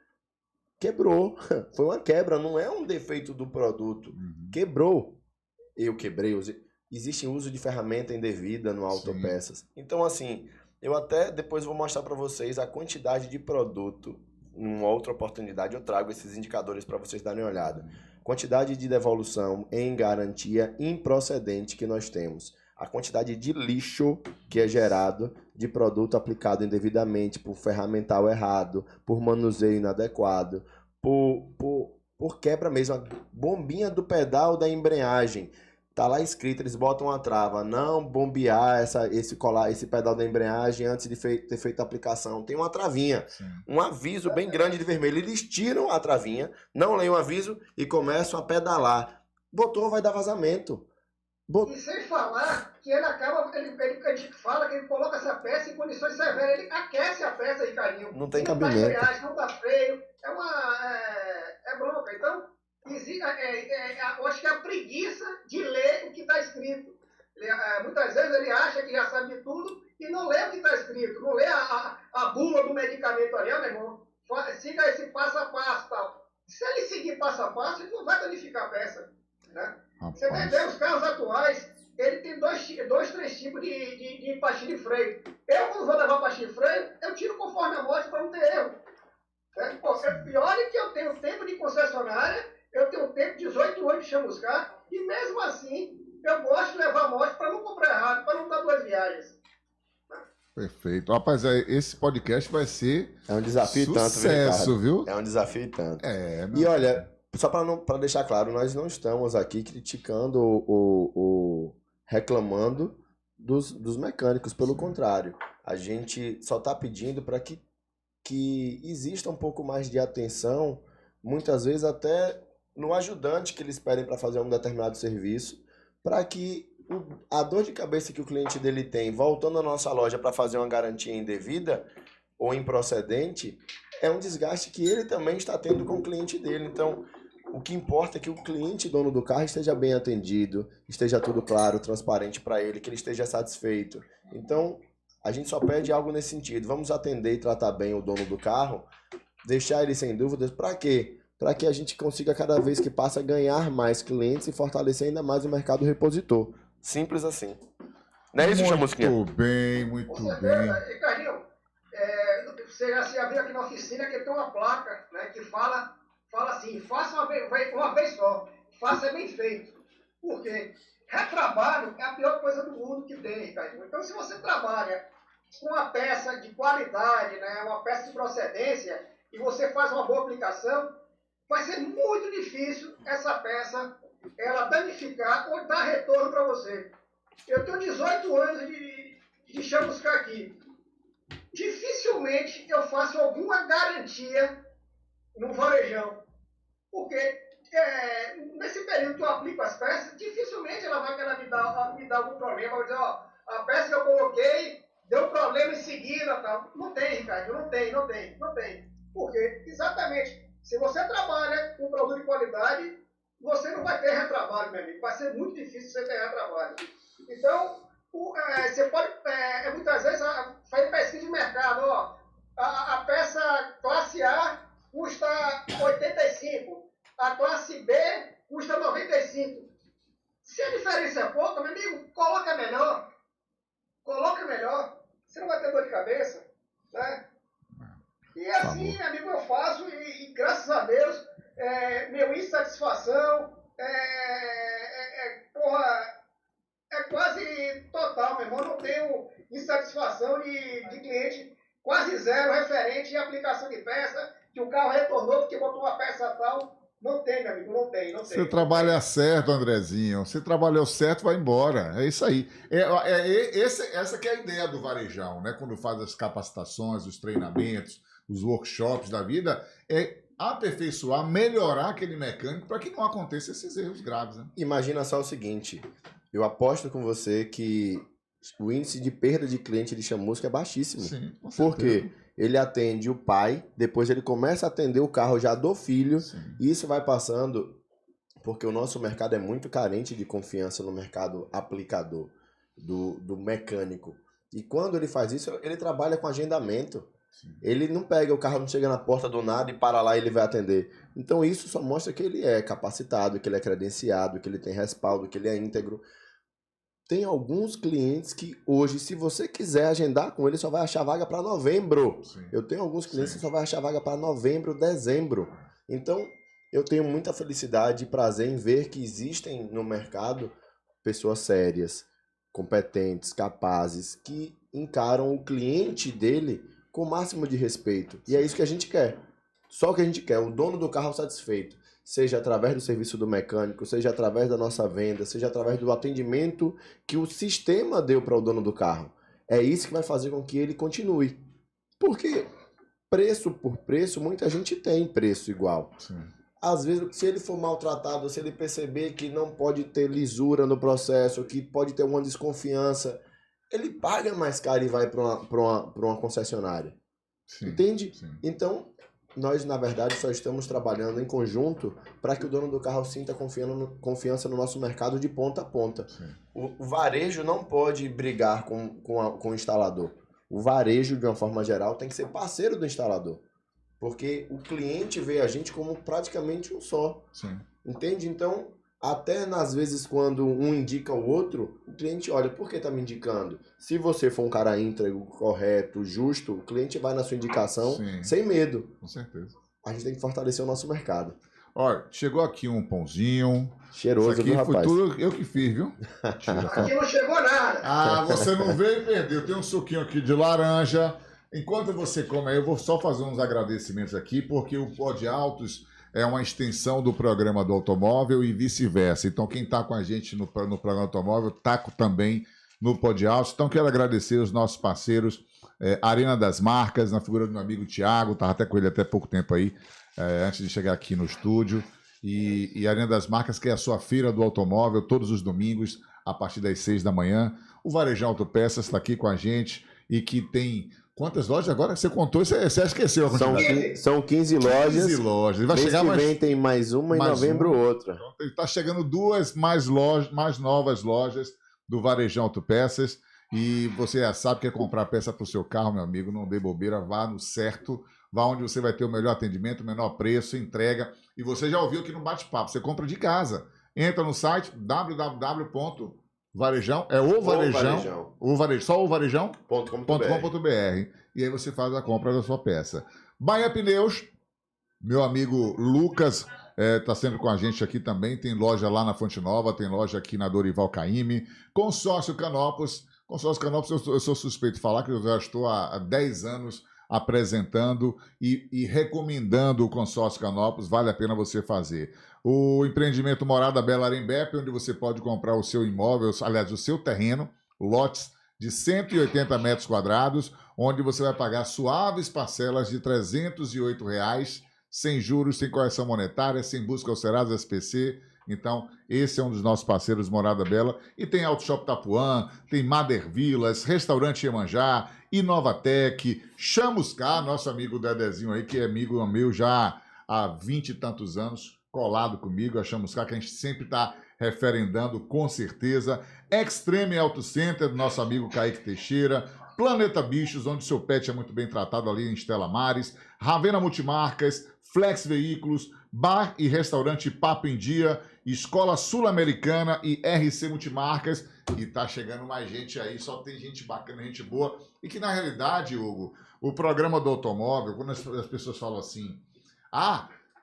quebrou, foi uma quebra, não é um defeito do produto, quebrou. eu quebrei, existe uso de ferramenta indevida no autopeças. Então, assim, eu até depois vou mostrar para vocês a quantidade de produto. Numa outra oportunidade eu trago esses indicadores para vocês darem uma olhada. Quantidade de devolução em garantia improcedente que nós temos. A quantidade de lixo que é gerado de produto aplicado indevidamente por ferramental errado, por manuseio inadequado, por quebra mesmo. A bombinha do pedal da embreagem. Tá lá escrito, eles botam uma trava, não bombear esse pedal da embreagem antes de ter feito a aplicação. Tem uma travinha, um aviso bem grande de vermelho. Eles tiram a travinha, não leem o aviso e começam a pedalar. Botou, vai dar vazamento. E sem falar que ele acaba, ele fala que ele coloca essa peça em condições severas, ele aquece a peça, Ricardinho. Não tem cabimento. cabimento. Não dá embreagem, não dá freio, é bronca. Então, eu acho que é a preguiça de ler o que está escrito. Muitas vezes ele acha que já sabe de tudo e não lê o que está escrito, não lê a bula do medicamento ali, meu irmão, siga esse passo a passo e tal. Se ele seguir passo a passo, ele não vai danificar a peça. Né? Você vai ver os carros atuais, ele tem três tipos de pastilha de freio. Eu, quando vou levar pastilha de freio, eu tiro conforme a morte para não ter erro. E olha que eu tenho tempo de concessionária, eu tenho tempo de 18 anos de chamuscar, e mesmo assim, eu gosto de levar a morte para não comprar errado, para não dar 2 viagens. Perfeito. Rapaz, esse podcast vai ser um desafio sucesso, tanto, viu? É um desafio tanto. E olha, só para deixar claro, nós não estamos aqui criticando reclamando dos mecânicos, pelo contrário. A gente só está pedindo para que exista um pouco mais de atenção, muitas vezes até no ajudante que eles pedem para fazer um determinado serviço, para que a dor de cabeça que o cliente dele tem, voltando à nossa loja para fazer uma garantia indevida ou improcedente, é um desgaste que ele também está tendo com o cliente dele. Então, o que importa é que o cliente dono do carro esteja bem atendido, esteja tudo claro, transparente para ele, que ele esteja satisfeito. Então, a gente só pede algo nesse sentido. Vamos atender e tratar bem o dono do carro, deixar ele sem dúvidas. Para quê? Para que a gente consiga, cada vez que passa, ganhar mais clientes e fortalecer ainda mais o mercado repositor. Simples assim. Não é isso, Chamusquinha? Muito bem, muito bem. Ricardinho, você já viu aqui na oficina que tem uma placa, né, que fala assim, faça uma vez só, faça bem feito. Por quê? Retrabalho é a pior coisa do mundo que tem, Ricardinho. Então, se você trabalha com uma peça de qualidade, né, uma peça de procedência, e você faz uma boa aplicação, vai ser muito difícil essa peça ela danificar ou dar retorno para você. Eu tenho 18 anos de chamuscar aqui. Dificilmente eu faço alguma garantia no varejão. Porque nesse período que eu aplico as peças, dificilmente ela vai querer me dar algum problema. Vai dizer, ó, a peça que eu coloquei deu problema em seguida. Tal. Não tem, Ricardo, não tem. Por quê? Exatamente. Se você trabalha com produto de qualidade, você não vai ter retrabalho, meu amigo. Vai ser muito difícil você ter retrabalho. Então, você pode, muitas vezes, fazer pesquisa de mercado. Ó, a peça classe A custa 85, a classe B custa 95. Se a diferença é pouca, meu amigo, coloca melhor. Você não vai ter dor de cabeça, né? E assim, meu amigo, eu faço e graças a Deus, meu insatisfação é quase total, meu irmão. Eu não tenho insatisfação de cliente quase zero referente à aplicação de peça, que o carro retornou porque botou uma peça tal. Não tem, meu amigo, não tem. Você trabalha certo, Andrezinho. Você trabalhou certo, vai embora. É isso aí. Essa que é a ideia do varejão, né? Quando faz as capacitações, os treinamentos, os workshops da vida, é aperfeiçoar, melhorar aquele mecânico para que não aconteça esses erros graves. Né? Imagina só o seguinte, eu aposto com você que o índice de perda de cliente de chamusca é baixíssimo. Sim, com certeza. Por quê? Ele atende o pai, depois ele começa a atender o carro já do filho, e isso vai passando, porque o nosso mercado é muito carente de confiança no mercado aplicador, do mecânico. E quando ele faz isso, ele trabalha com agendamento. Sim. Ele não pega, o carro não chega na porta do nada e para lá e ele vai atender. Então isso só mostra que ele é capacitado, que ele é credenciado, que ele tem respaldo, que ele é íntegro. Tem alguns clientes que hoje, se você quiser agendar com ele, só vai achar vaga para novembro. Sim. Eu tenho alguns clientes Sim. que só vai achar vaga para novembro, dezembro. Então, eu tenho muita felicidade e prazer em ver que existem no mercado pessoas sérias, competentes, capazes, que encaram o cliente dele com o máximo de respeito. E é isso que a gente quer. Só o que a gente quer, o dono do carro satisfeito. Seja através do serviço do mecânico, seja através da nossa venda, seja através do atendimento que o sistema deu para o dono do carro. É isso que vai fazer com que ele continue. Porque preço por preço, muita gente tem preço igual. Sim. Às vezes, se ele for maltratado, se ele perceber que não pode ter lisura no processo, que pode ter uma desconfiança, ele paga mais caro e vai para uma concessionária. Sim. Entende? Sim. Então, nós, na verdade, só estamos trabalhando em conjunto para que o dono do carro sinta confiança no nosso mercado de ponta a ponta. O varejo não pode brigar com o instalador. O varejo, de uma forma geral, tem que ser parceiro do instalador. Porque o cliente vê a gente como praticamente um só. Sim. Entende? Então, até nas vezes quando um indica o outro, o cliente olha, por que está me indicando? Se você for um cara íntegro, correto, justo, o cliente vai na sua indicação Sim. sem medo. Com certeza. A gente tem que fortalecer o nosso mercado. Olha, chegou aqui um pãozinho. Cheiroso, Isso aqui viu, foi rapaz? tudo eu que fiz, viu? Tira, Aqui não chegou nada. Ah, você não veio e perdeu. Tem um suquinho aqui de laranja. Enquanto você come aí, eu vou só fazer uns agradecimentos aqui, porque o Pod Altos é uma extensão do programa do automóvel e vice-versa. Então, quem está com a gente no programa automóvel, está também no Pod Altos. Então, quero agradecer os nossos parceiros, Arena das Marcas, na figura do meu amigo Thiago, estava até com ele até pouco tempo aí, antes de chegar aqui no estúdio. E Arena das Marcas, que é a sua feira do automóvel, todos os domingos, a partir das 6 da manhã. O Varejão Autopeças está aqui com a gente e que tem... Quantas lojas agora? Você contou, você esqueceu a quantidade. São 15 lojas. 15 lojas. Vai chegar mês que vem tem mais uma e em novembro outra. Então, está chegando duas mais novas lojas do Varejão Autopeças. E você já sabe que é comprar peça para o seu carro, meu amigo. Não dê bobeira, vá no certo. Vá onde você vai ter o melhor atendimento, o menor preço, entrega. E você já ouviu aqui no bate-papo. Você compra de casa. Entra no site www.varejão, só o varejão.com.br e aí você faz a compra da sua peça. Bahia Pneus, meu amigo Lucas está sempre com a gente aqui também, tem loja lá na Fonte Nova, tem loja aqui na Dorival Caymmi. Consórcio Canopus, eu sou suspeito de falar que eu já estou há 10 anos apresentando e recomendando o Consórcio Canopus, vale a pena você fazer. O empreendimento Morada Bela Arembepe, onde você pode comprar o seu imóvel, aliás, o seu terreno, lotes de 180 metros quadrados, onde você vai pagar suaves parcelas de R$ 308, sem juros, sem correção monetária, sem busca aos Serasa SPC. Então, esse é um dos nossos parceiros, Morada Bela. E tem Auto Shop Tapuã, tem Mader Vilas, Restaurante Iemanjá, Inovatec, Chamuscar, nosso amigo Dedezinho aí, que é amigo meu já há 20 e tantos anos, colado comigo, a Chamuscar, que a gente sempre está referendando, com certeza. Extreme Auto Center, do nosso amigo Kaique Teixeira. Planeta Bichos, onde seu pet é muito bem tratado ali em Estela Mares. Ravena Multimarcas, Flex Veículos, Bar e Restaurante Papo em Dia, Escola Sul-Americana e RC Multimarcas. E tá chegando mais gente aí, só tem gente bacana, gente boa. E que, na realidade, Hugo, o programa do automóvel, quando as pessoas falam assim,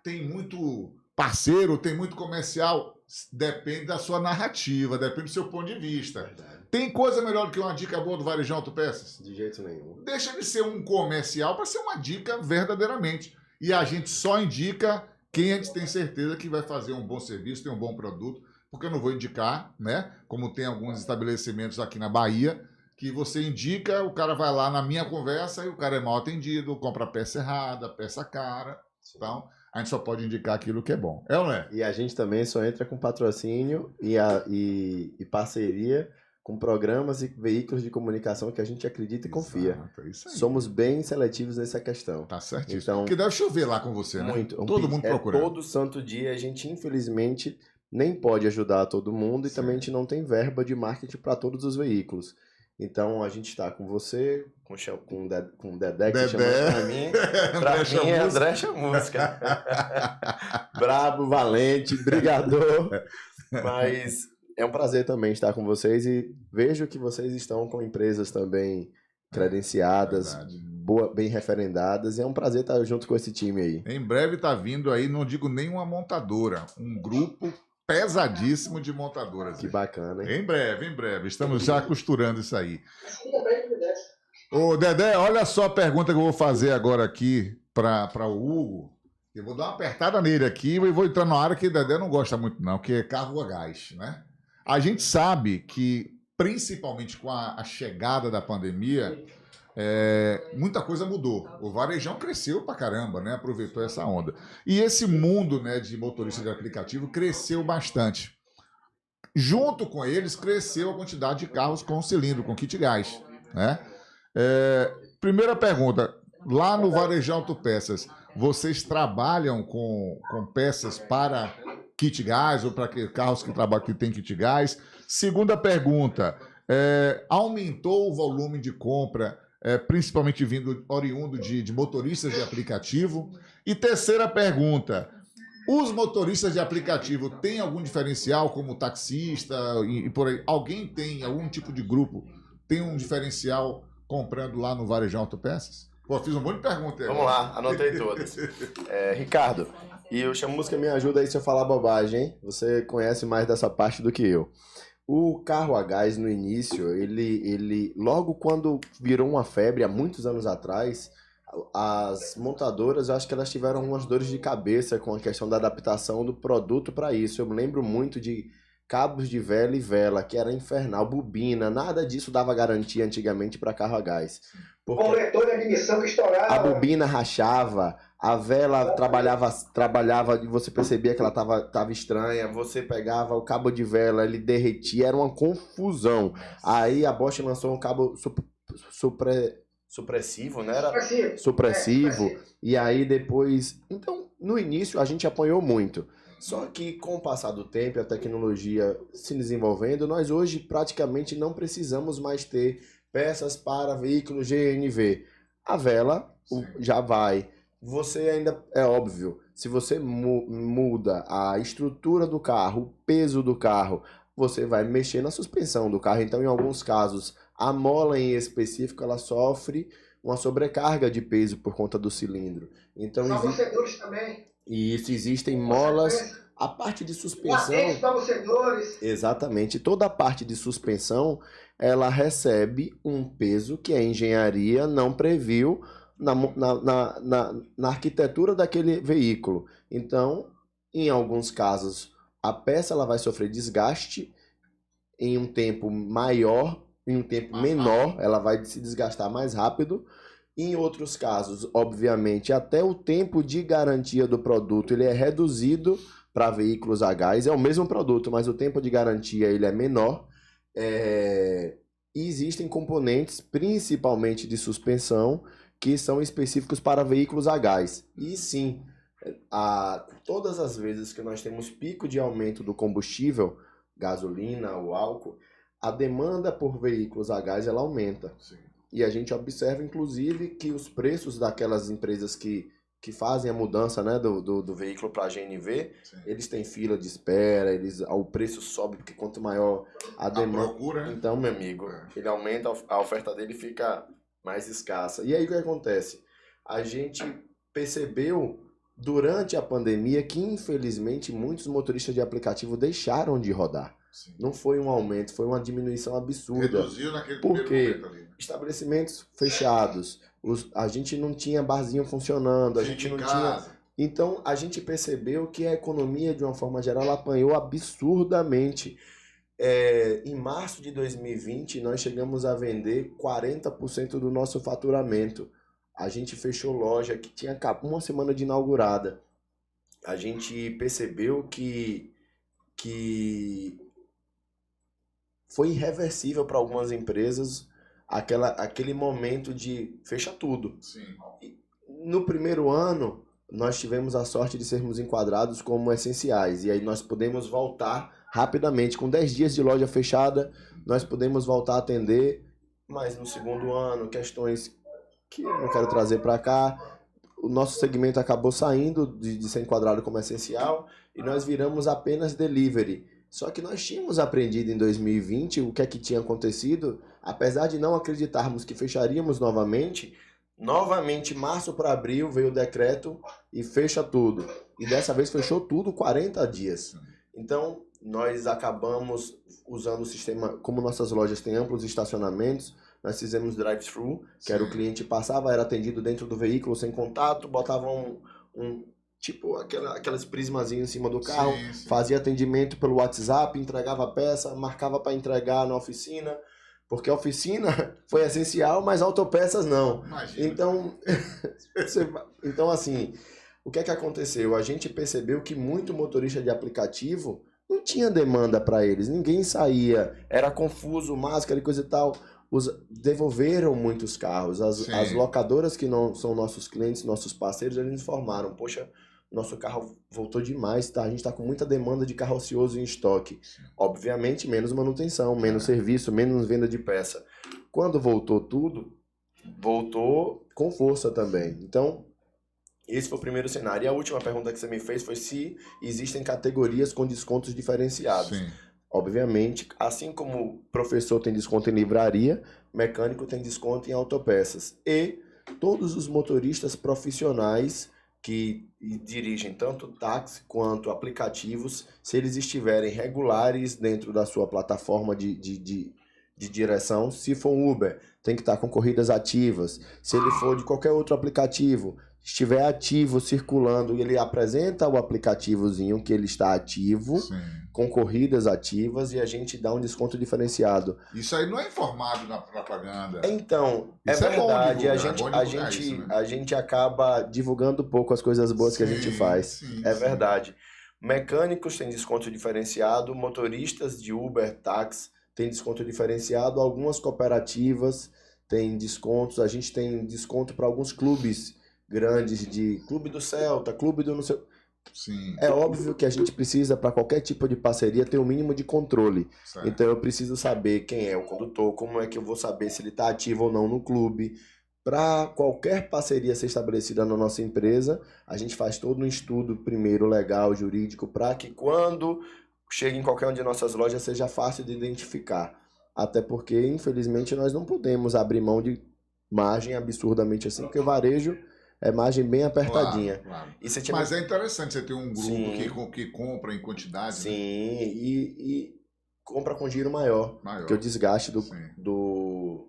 tem muito parceiro, tem muito comercial, depende da sua narrativa, depende do seu ponto de vista. Verdade. Tem coisa melhor do que uma dica boa do Varejão Autopeças? De jeito nenhum. Deixa de ser um comercial para ser uma dica verdadeiramente. E a gente só indica quem a gente tem certeza que vai fazer um bom serviço, tem um bom produto, porque eu não vou indicar, né? Como tem alguns estabelecimentos aqui na Bahia, que você indica, o cara vai lá na minha conversa e o cara é mal atendido, compra peça errada, peça cara. Então, a gente só pode indicar aquilo que é bom. É ou não é? E a gente também só entra com patrocínio e parceria com programas e veículos de comunicação que a gente acredita e confia. Exato, é isso aí. Somos bem seletivos nessa questão. Tá certíssimo. Então, porque deve chover lá com você, né? muito. Todo mundo procurando. Todo santo dia a gente, infelizmente, nem pode ajudar todo mundo e Sim. também a gente não tem verba de marketing para todos os veículos. Então a gente está com você, com o Dedé, que Dedé. chama pra mim é André Chamusca. Brabo, valente, brigador. Mas é um prazer também estar com vocês e vejo que vocês estão com empresas também credenciadas, bem referendadas. E é um prazer estar junto com esse time aí. Em breve tá vindo aí, não digo nem uma montadora, um grupo pesadíssimo de montadoras. Que bacana, hein? Em breve. Estamos já costurando isso aí. Ô, Dedé, olha só a pergunta que eu vou fazer agora aqui para o Hugo. Eu vou dar uma apertada nele aqui e vou entrar numa área que o Dedé não gosta muito não, que é carro a gás, né? A gente sabe que, principalmente com a chegada da pandemia, muita coisa mudou. O varejão cresceu pra caramba, né? Aproveitou essa onda. E esse mundo, né, de motorista de aplicativo cresceu bastante. Junto com eles, cresceu a quantidade de carros com cilindro, com kit gás, né? Primeira pergunta, lá no Varejão Autopeças, vocês trabalham com peças para kit gás ou para carros que tem kit gás? Segunda pergunta, aumentou o volume de compra, principalmente oriundo de motoristas de aplicativo? E terceira pergunta, os motoristas de aplicativo têm algum diferencial, como taxista e por aí? Alguém tem, algum tipo de grupo, tem um diferencial comprando lá no Varejão Autopeças? Pô, fiz um monte de perguntas aí. Vamos lá, anotei todas. Ricardo, e o Chamusca me ajuda aí se eu falar bobagem, hein? Você conhece mais dessa parte do que eu. O carro a gás no início, ele logo quando virou uma febre, há muitos anos atrás, as montadoras, eu acho que elas tiveram umas dores de cabeça com a questão da adaptação do produto para isso. Eu me lembro muito de cabos de vela e vela, que era infernal, bobina, nada disso dava garantia antigamente para carro a gás. Coletor de admissão que estourava. A bobina rachava, a vela trabalhava e você percebia que ela tava estranha, você pegava o cabo de vela, ele derretia, era uma confusão. Aí a Bosch lançou um cabo supressivo, né? Supressivo. E aí depois... Então, no início, a gente apanhou muito. Só que com o passar do tempo e a tecnologia se desenvolvendo, nós hoje praticamente não precisamos mais ter peças para veículos GNV. A vela já vai. Você ainda, é óbvio, se você muda a estrutura do carro, o peso do carro, você vai mexer na suspensão do carro. Então, em alguns casos, a mola em específico, ela sofre uma sobrecarga de peso por conta do cilindro. Então, amortecedores também. E isso, existem molas. A parte de suspensão... Exatamente. Toda a parte de suspensão, ela recebe um peso que a engenharia não previu na arquitetura daquele veículo. Então, em alguns casos, a peça ela vai sofrer desgaste em um tempo maior, em um tempo menor, ela vai se desgastar mais rápido. Em outros casos, obviamente, até o tempo de garantia do produto ele é reduzido para veículos a gás. É o mesmo produto, mas o tempo de garantia ele é menor. E existem componentes, principalmente de suspensão, que são específicos para veículos a gás. E sim, todas as vezes que nós temos pico de aumento do combustível, gasolina ou álcool, a demanda por veículos a gás ela aumenta. Sim. E a gente observa, inclusive, que os preços daquelas empresas que fazem a mudança, né, do veículo para a GNV, sim, eles têm fila de espera, o preço sobe, porque quanto maior a demanda... procura. Então, meu amigo, ele aumenta, a oferta dele fica mais escassa. E aí o que acontece? A gente percebeu durante a pandemia que, infelizmente, muitos motoristas de aplicativo deixaram de rodar. Sim. Não foi um aumento, foi uma diminuição absurda. Reduziu naquele primeiro momento ali. Estabelecimentos fechados, a gente não tinha barzinho funcionando, a gente não tinha... Então, a gente percebeu que a economia, de uma forma geral, apanhou absurdamente. Em março de 2020, nós chegamos a vender 40% do nosso faturamento. A gente fechou loja que tinha uma semana de inaugurada. A gente percebeu que foi irreversível para algumas empresas aquele momento de fecha tudo. Sim. No primeiro ano, nós tivemos a sorte de sermos enquadrados como essenciais. E aí nós podemos voltar rapidamente. Com 10 dias de loja fechada, nós podemos voltar a atender mas no segundo ano, questões que eu não quero trazer para cá, o nosso segmento acabou saindo de ser enquadrado como essencial e nós viramos apenas delivery. Só que nós tínhamos aprendido em 2020 o que é que tinha acontecido, apesar de não acreditarmos que fecharíamos novamente, março para abril veio o decreto e fecha tudo. E dessa vez fechou tudo 40 dias. Então, nós acabamos usando o sistema, como nossas lojas têm amplos estacionamentos, nós fizemos drive-thru, que era o cliente passava, era atendido dentro do veículo sem contato, botava tipo aquelas prismazinhas em cima do carro, fazia atendimento pelo WhatsApp, entregava a peça, marcava para entregar na oficina, porque a oficina foi essencial, mas autopeças não. Imagina. Então, assim, o que é que aconteceu? A gente percebeu que muito motorista de aplicativo não tinha demanda para eles, ninguém saía, era confuso, máscara e coisa e tal. Devolveram muitos carros. As locadoras que não são nossos clientes, nossos parceiros, eles informaram, poxa, nosso carro voltou demais, tá? A gente está com muita demanda de carro ocioso em estoque. Obviamente, menos manutenção, menos serviço, menos venda de peça. Quando voltou tudo, voltou com força também. Então, esse foi o primeiro cenário. E a última pergunta que você me fez foi se existem categorias com descontos diferenciados. Sim. Obviamente, assim como professor tem desconto em livraria, mecânico tem desconto em autopeças. E todos os motoristas profissionais que dirigem tanto táxi quanto aplicativos, se eles estiverem regulares dentro da sua plataforma de direção, se for um Uber, tem que estar com corridas ativas. Se ele for de qualquer outro aplicativo, estiver ativo, circulando, e ele apresenta o aplicativozinho que ele está ativo, com corridas ativas, e a gente dá um desconto diferenciado. Isso aí não é informado na propaganda. Então, isso é verdade. A gente acaba divulgando pouco as coisas boas que a gente faz. Verdade. Mecânicos têm desconto diferenciado, motoristas de Uber, táxi têm desconto diferenciado, algumas cooperativas têm descontos, a gente tem desconto para alguns clubes grandes, de Clube do Celta, Clube do não sei... Sim. É óbvio que a gente precisa, para qualquer tipo de parceria, ter um mínimo de controle. Certo. Então eu preciso saber quem é o condutor, como é que eu vou saber se ele está ativo ou não no clube. Para qualquer parceria ser estabelecida na nossa empresa, a gente faz todo um estudo primeiro legal, jurídico, para que quando chega em qualquer uma de nossas lojas seja fácil de identificar. Até porque, infelizmente, nós não podemos abrir mão de margem absurdamente assim, porque o varejo é margem bem apertadinha. Claro. Mas é interessante você ter um grupo que compra em quantidade. Sim, né? e compra com giro maior. Porque o desgaste do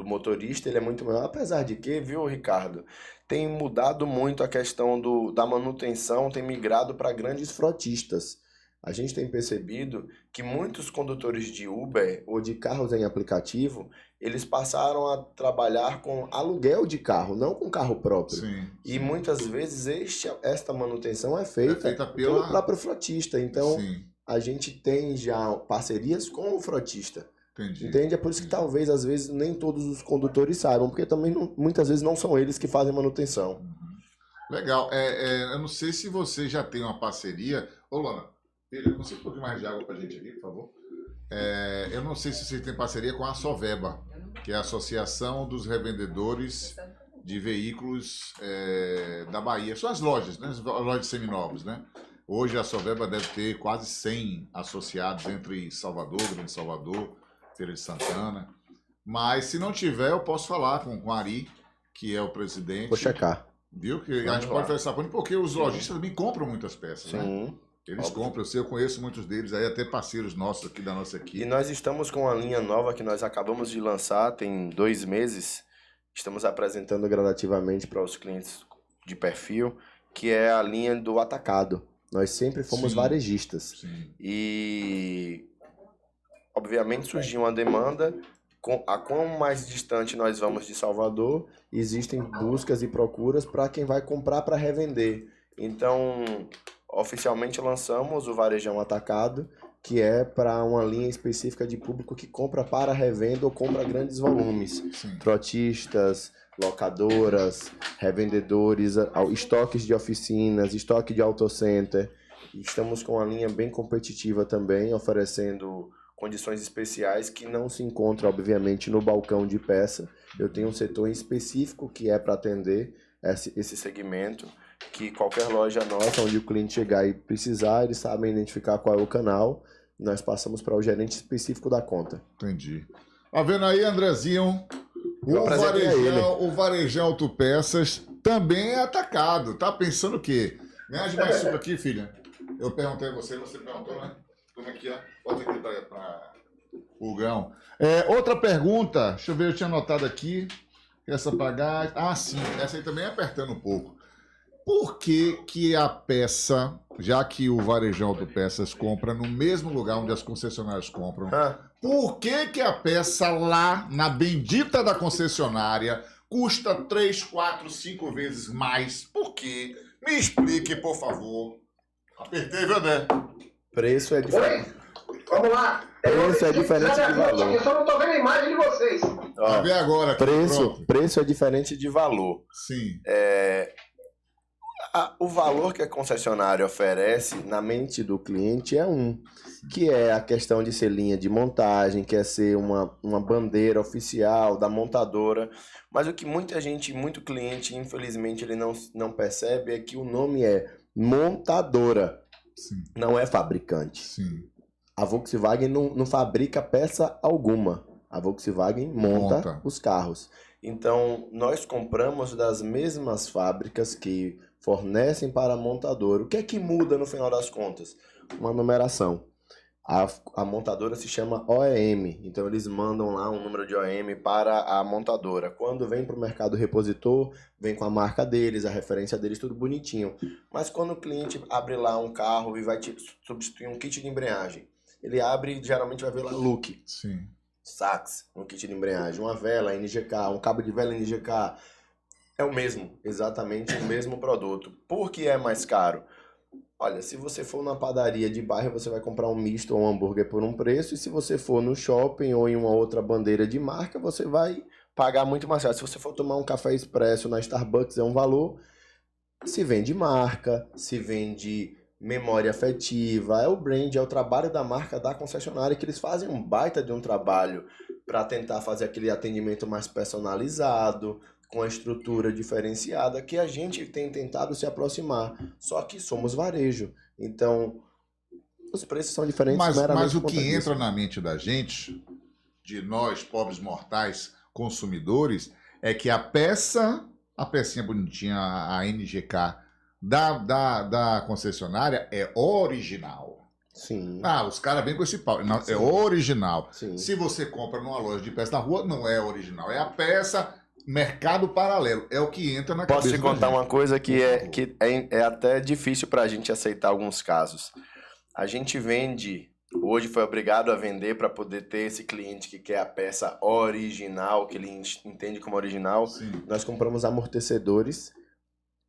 motorista ele é muito maior. Apesar de que, viu, Ricardo, tem mudado muito a questão da manutenção, tem migrado para grandes frotistas. A gente tem percebido que muitos condutores de Uber ou de carros em aplicativo, eles passaram a trabalhar com aluguel de carro, não com carro próprio. E muitas vezes esta manutenção é feita pelo próprio frotista. Então, a gente tem já parcerias com o frotista. Entende? É por isso que talvez, às vezes, nem todos os condutores saibam, porque também muitas vezes não são eles que fazem manutenção. Legal. Eu não sei se você já tem uma parceria... Ô, Lona, filha, consegue um pouquinho mais de água pra gente aqui, por favor? Eu não sei se você tem parceria com a Soveba, que é a Associação dos Revendedores de Veículos da Bahia. São as lojas, né? As lojas seminovos, né? Hoje a Soveba deve ter quase 100 associados entre Salvador, Grande Salvador, Feira de Santana. Mas se não tiver, eu posso falar com o Ari, que é o presidente. Vou checar. Viu? Que a gente pode fazer essa porque os lojistas também compram muitas peças, né? Eles compram, eu conheço muitos deles, aí até parceiros nossos aqui da nossa equipe. E nós estamos com uma linha nova que nós acabamos de lançar, tem 2 meses. Estamos apresentando gradativamente para os clientes de perfil, que é a linha do atacado. Nós sempre fomos varejistas. E, obviamente, surgiu uma demanda. A quão mais distante nós vamos de Salvador, existem buscas e procuras para quem vai comprar para revender. Então... Oficialmente lançamos o Varejão Atacado, que é para uma linha específica de público que compra para revenda ou compra grandes volumes. Frotistas, locadoras, revendedores, estoques de oficinas, estoque de autocenter. Estamos com uma linha bem competitiva também, oferecendo condições especiais que não se encontram, obviamente, no balcão de peça. Eu tenho um setor em específico que é para atender esse segmento, que qualquer loja nossa, onde o cliente chegar e precisar, eles sabem identificar qual é o canal, e nós passamos para o gerente específico da conta. Entendi. Tá vendo aí, Andrezinho? O Varejão Autopeças também é atacado. Tá pensando o quê? Me ajude mais suco aqui, filha. Eu perguntei a você perguntou, né? Como é que é? Bota aqui para o Gão. Outra pergunta, deixa eu ver, eu tinha anotado aqui. Essa pagar. Ah, sim, essa aí também é apertando um pouco. Por que a peça, já que o Varejão Autopeças compra no mesmo lugar onde as concessionárias compram, por que a peça lá na bendita da concessionária custa 3, 4, 5 vezes mais? Por quê? Me explique, por favor. Apertei, viu, André? Preço é diferente. Oi? Vamos lá. Preço é diferente de valor. Eu só não tô vendo a imagem de vocês. Vai ver agora. Aqui, preço é diferente de valor. Sim. O valor que a concessionária oferece na mente do cliente é que é a questão de ser linha de montagem, quer ser uma bandeira oficial da montadora. Mas o que muito cliente, infelizmente, ele não percebe é que o nome é montadora, Sim. Não é fabricante. Sim. A Volkswagen não fabrica peça alguma. A Volkswagen monta os carros. Então, nós compramos das mesmas fábricas que fornecem para a montadora. O que é que muda no final das contas? Uma numeração. A montadora se chama OEM, então eles mandam lá um número de OEM para a montadora. Quando vem para o mercado repositor, vem com a marca deles, a referência deles, tudo bonitinho. Mas quando o cliente abre lá um carro e vai substituir um kit de embreagem, ele abre e geralmente vai ver lá Look, Sim. Sachs, um kit de embreagem, uma vela NGK, um cabo de vela NGK. É o mesmo, exatamente o mesmo produto. Por que é mais caro? Olha, se você for na padaria de bairro, você vai comprar um misto ou um hambúrguer por um preço, e se você for no shopping ou em uma outra bandeira de marca, você vai pagar muito mais caro. Se você for tomar um café expresso na Starbucks, é um valor. Se vende marca, se vende memória afetiva, é o brand, é o trabalho da marca da concessionária, que eles fazem um baita de um trabalho para tentar fazer aquele atendimento mais personalizado, com a estrutura diferenciada, que a gente tem tentado se aproximar. Só que somos varejo. Então, os preços são diferentes. Mas o que entra na mente da gente, de nós, pobres mortais, consumidores, é que a pecinha bonitinha, a NGK, da concessionária é original. Sim. Os caras vêm com esse pau. Não, é original. Sim. Se você compra numa loja de peça na rua, não é original. É a peça... Mercado paralelo, é o que entra na cabeça. Posso te contar uma coisa que é até difícil para a gente aceitar alguns casos. A gente vende, hoje foi obrigado a vender para poder ter esse cliente que quer a peça original, que ele entende como original. Sim. Nós compramos amortecedores,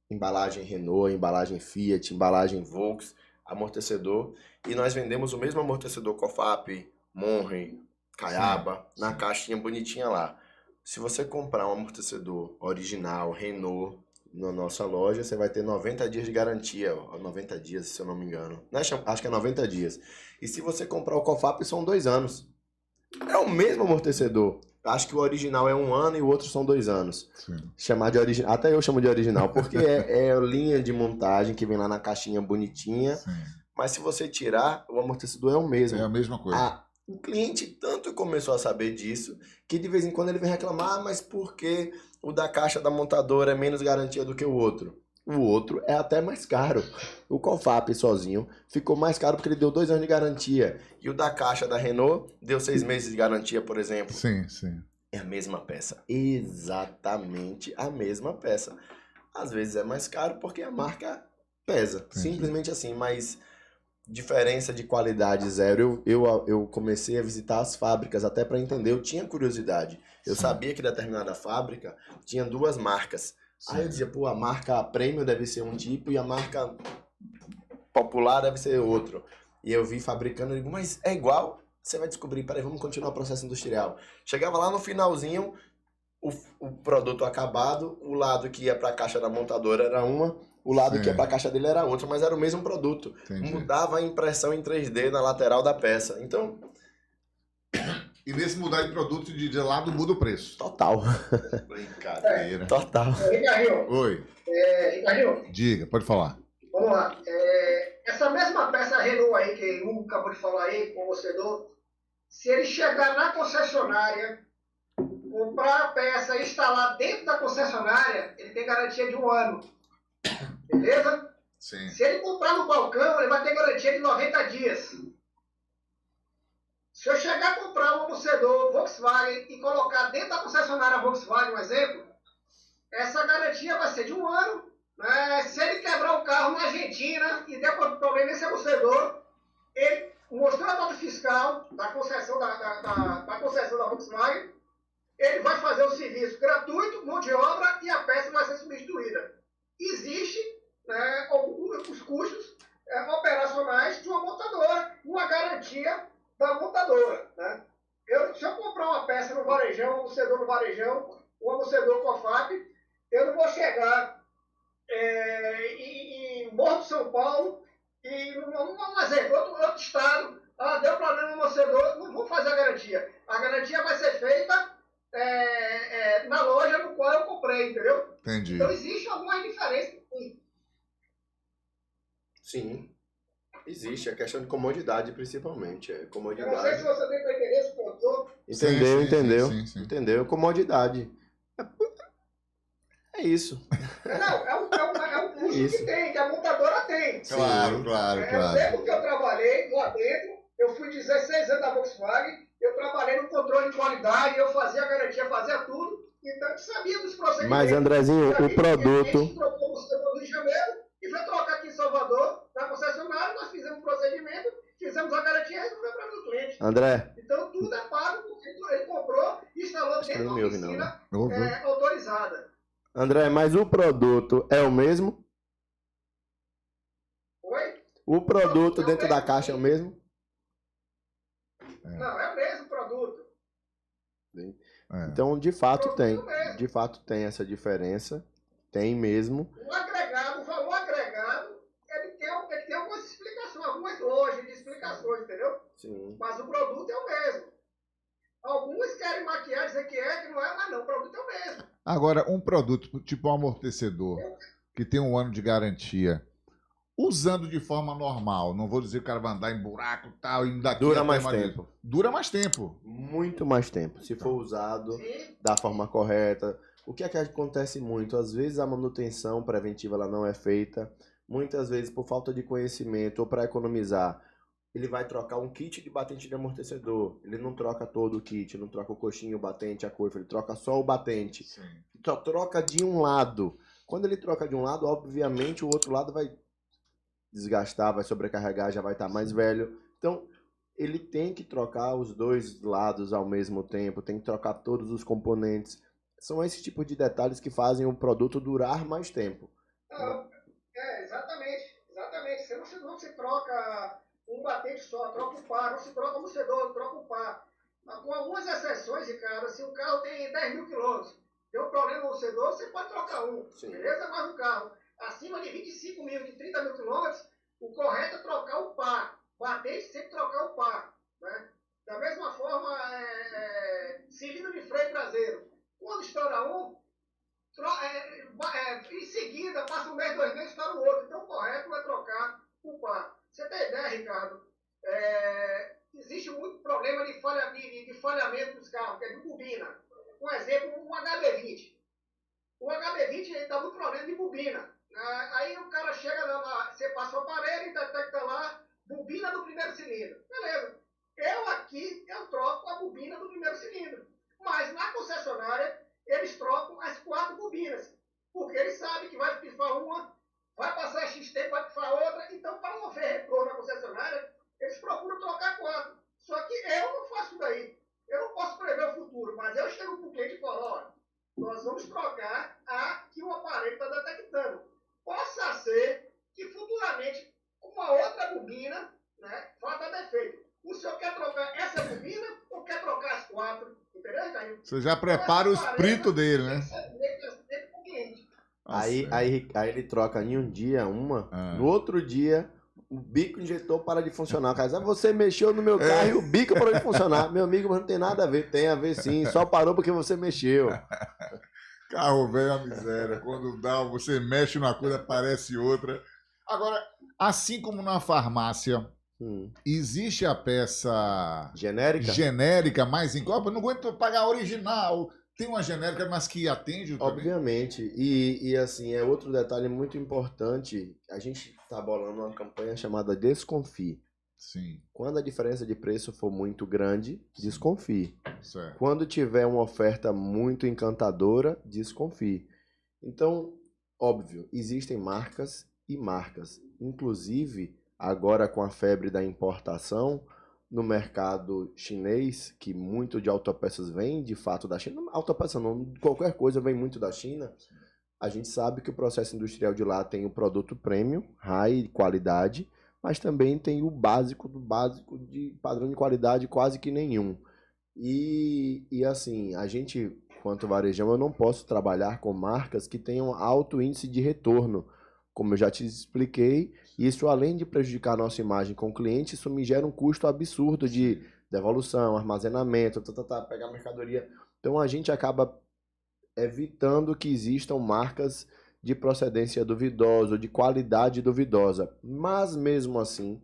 embalagem Renault, embalagem Fiat, embalagem Volks, amortecedor, e nós vendemos o mesmo amortecedor Cofap, Monre, Caiaba, na caixinha bonitinha lá. Se você comprar um amortecedor original, Renault, na nossa loja, você vai ter 90 dias de garantia. 90 dias, se eu não me engano. Acho que é 90 dias. E se você comprar o Cofap, são 2 anos. É o mesmo amortecedor. Acho que o original é 1 ano e o outro são 2 anos. Sim. Chamar de original. Até eu chamo de original, porque é linha de montagem que vem lá na caixinha bonitinha. Sim. Mas se você tirar, o amortecedor é o mesmo. É a mesma coisa. O cliente tanto começou a saber disso, que de vez em quando ele vem reclamar, mas por que o da caixa da montadora é menos garantia do que o outro? O outro é até mais caro. O Cofap sozinho ficou mais caro porque ele deu 2 anos de garantia. E o da caixa da Renault deu 6 meses de garantia, por exemplo. Sim, sim. É a mesma peça. Exatamente a mesma peça. Às vezes é mais caro porque a marca pesa. Entendi. Simplesmente assim, mas... diferença de qualidade zero. Eu comecei a visitar as fábricas até para entender, eu tinha curiosidade. Eu sabia que determinada fábrica tinha 2 marcas. Sim. Aí eu dizia, a marca premium deve ser um tipo e a marca popular deve ser outro. E eu vi fabricando, eu digo, mas é igual? Você vai descobrir, peraí, vamos continuar o processo industrial. Chegava lá no finalzinho, o produto acabado, o lado que ia para a caixa da montadora era uma, o lado que ia para a caixa dele era outra, mas era o mesmo produto. Entendi. Mudava a impressão em 3D na lateral da peça. Então, E nesse mudar de produto de lado muda o preço. Total. Brincadeira. Total. Ricardinho, Oi, Ricardinho, diga, pode falar. vamos lá. Essa mesma peça Renault aí, que o Hugo acabou de falar aí, com o torcedor, se ele chegar na concessionária, comprar a peça e instalar dentro da concessionária, ele tem garantia de 1 ano. Beleza? Sim. Se ele comprar no balcão, ele vai ter garantia de 90 dias. Se eu chegar a comprar um amortecedor Volkswagen e colocar dentro da concessionária Volkswagen, um exemplo, essa garantia vai ser de 1 ano. Né? Se ele quebrar o carro na Argentina e der problema nesse amortecedor, ele mostrou a nota fiscal da concessão da concessão da Volkswagen, ele vai fazer o serviço gratuito, mão de obra, e a peça vai ser substituída. Existe, né, os custos operacionais de uma montadora, uma garantia da montadora. Né? Se eu comprar uma peça no varejão, um amortecedor no varejão, um amortecedor COFAP, eu não vou chegar em Morro de São Paulo e, um exemplo, outro estado, deu problema no amortecedor, não vou fazer a garantia. A garantia vai ser feita na loja no qual eu comprei, entendeu? Entendi. Então existe alguma diferença. Sim. Existe, a questão de comodidade, principalmente. Eu Comodidade. não sei se você tem para entender esse ponto. Entendeu, Sim, entendeu. sim. Entendeu? Comodidade. É isso. Não, é um custo Isso. que tem, que a montadora tem. Claro. Eu lembro que eu trabalhei lá dentro, eu fui 16 anos da Volkswagen, eu trabalhei no controle de qualidade, eu fazia garantia, fazia tudo, então eu sabia dos procedimentos. Mas, Andrezinho, o produto... A gente trocou no Rio de Janeiro e veio trocar aqui em Salvador, na concessionária, nós fizemos o procedimento, fizemos a garantia e resolveu para o cliente. André, Então tudo é pago porque ele comprou e instalou dentro de uma oficina autorizada. André, mas o produto é o mesmo? Oi? O produto dentro da caixa é o mesmo? Não, é o mesmo produto. Então, de fato tem. Mesmo. De fato tem essa diferença. Tem mesmo. O valor agregado, ele tem algumas explicações, algumas lojas de explicações, entendeu? Sim. Mas o produto é o mesmo. Alguns querem maquiar, dizer que não é, mas não, o produto é o mesmo. Agora, um produto tipo um amortecedor, que tem 1 ano de garantia, usando de forma normal, não vou dizer que o cara vai andar em buraco e tal, e daqui Dura até mais tempo. Dura mais tempo. Muito mais tempo. Se for usado da forma correta. O que é que acontece muito? Às vezes a manutenção preventiva ela não é feita. Muitas vezes por falta de conhecimento ou para economizar, ele vai trocar um kit de batente de amortecedor. Ele não troca todo o kit, não troca o coxinho, o batente, a coifa, ele troca só o batente. Sim. Só troca de um lado. Quando ele troca de um lado, obviamente o outro lado vai desgastar, vai sobrecarregar, já vai estar mais velho. Então, ele tem que trocar os dois lados ao mesmo tempo, tem que trocar todos os componentes. São esses tipos de detalhes que fazem o produto durar mais tempo. Exatamente. Você não se troca um batente só, troca um par, não se troca um amortecedor, troca um par. Com algumas exceções, Ricardo, se o carro tem 10 mil quilômetros, deu um problema no amortecedor, você pode trocar um. Sim. Beleza? Mas o carro acima de 25 mil, de 30 mil quilômetros, o correto é trocar o par. Batente sempre trocar o par. Né? Da mesma forma, cilindro de freio traseiro. Quando estoura um, em seguida, passa um mês, 2 meses, estoura o outro. Então, o correto é trocar o par. Você tem ideia, Ricardo? Existe muito problema de falhamento dos carros, que é de bobina. Um exemplo, um HB20. O HB20 dá muito problema de bobina. Aí o cara chega, você passa o aparelho e detecta lá, bobina do primeiro cilindro. Beleza. Eu troco a bobina do primeiro cilindro. Mas na concessionária, eles trocam as 4 bobinas. Porque eles sabem que vai pifar uma, vai passar X tempo, vai pifar outra. Então, para não ver retorno na concessionária, eles procuram trocar 4. Só que eu não faço daí. Eu não posso prever o futuro, mas eu chego para o cliente e falo, ó, nós vamos trocar a que o aparelho está detectando. Possa ser que futuramente uma outra bobina, né, faça defeito. O senhor quer trocar essa bobina ou quer trocar as 4? Entendeu, Caio? Você já prepara o espírito dele, né? Aí ele troca em um dia uma, no outro dia o bico injetor para de funcionar. O cara diz, você mexeu no meu carro e o bico parou de funcionar. Meu amigo, mas não tem nada a ver. Tem a ver sim, só parou porque você mexeu. Carro velho é uma miséria. Quando dá, você mexe numa coisa, aparece outra. Agora, assim como na farmácia, existe a peça genérica mais em copa? Eu não aguento pagar a original. Tem uma genérica, mas que atende também. Obviamente. E assim, é outro detalhe muito importante. A gente está bolando uma campanha chamada Desconfie. Sim. Quando a diferença de preço for muito grande, desconfie. Certo. Quando tiver uma oferta muito encantadora, desconfie. Então, óbvio, existem marcas e marcas. Inclusive, agora com a febre da importação, no mercado chinês, que muito de autopeças vem de fato da China, autopeça não, qualquer coisa vem muito da China, a gente sabe que o processo industrial de lá tem o produto premium, high qualidade, mas também tem o básico do básico de padrão de qualidade quase que nenhum. E assim, a gente, quanto varejão, eu não posso trabalhar com marcas que tenham alto índice de retorno. Como eu já te expliquei, isso além de prejudicar a nossa imagem com o cliente, isso me gera um custo absurdo de devolução, armazenamento, pegar mercadoria. Então a gente acaba evitando que existam marcas de procedência duvidosa, de qualidade duvidosa. Mas mesmo assim,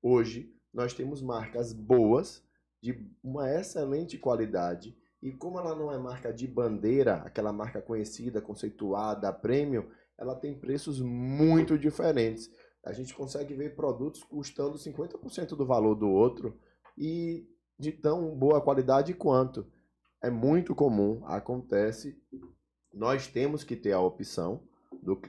hoje nós temos marcas boas, de uma excelente qualidade, e como ela não é marca de bandeira, aquela marca conhecida, conceituada, premium, ela tem preços muito diferentes. A gente consegue ver produtos custando 50% do valor do outro e de tão boa qualidade quanto. É muito comum, acontece. Nós temos que ter a opção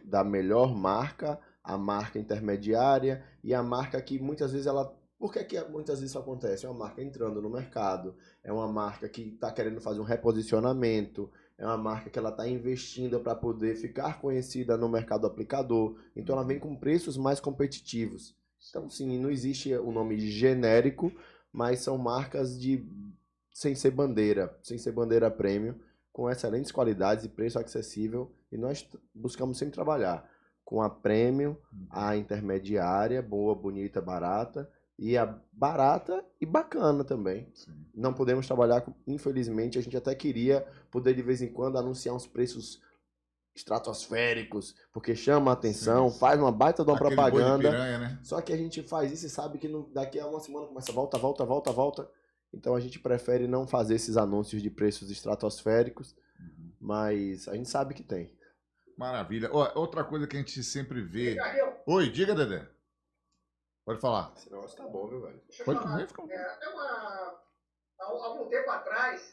da melhor marca, a marca intermediária e a marca que muitas vezes ela... Por que muitas vezes isso acontece? É uma marca entrando no mercado, é uma marca que está querendo fazer um reposicionamento, é uma marca que ela está investindo para poder ficar conhecida no mercado aplicador. Então ela vem com preços mais competitivos. Então sim, não existe o nome genérico, mas são marcas sem ser bandeira premium, com excelentes qualidades e preço acessível. E nós buscamos sempre trabalhar com a premium, a intermediária, boa, bonita, barata, e a barata e bacana também. Sim. Não podemos trabalhar com, infelizmente, a gente até queria poder de vez em quando anunciar uns preços estratosféricos, porque chama a atenção, sim, faz uma baita de uma propaganda. Boi de piranha, né? Só que a gente faz isso e sabe que daqui a uma semana começa volta. Então a gente prefere não fazer esses anúncios de preços estratosféricos, mas a gente sabe que tem. Maravilha. Outra coisa que a gente sempre vê... Oi, diga, Dedé. Pode falar. Esse negócio tá bom, viu, velho? Deixa eu falar. Algum tempo atrás,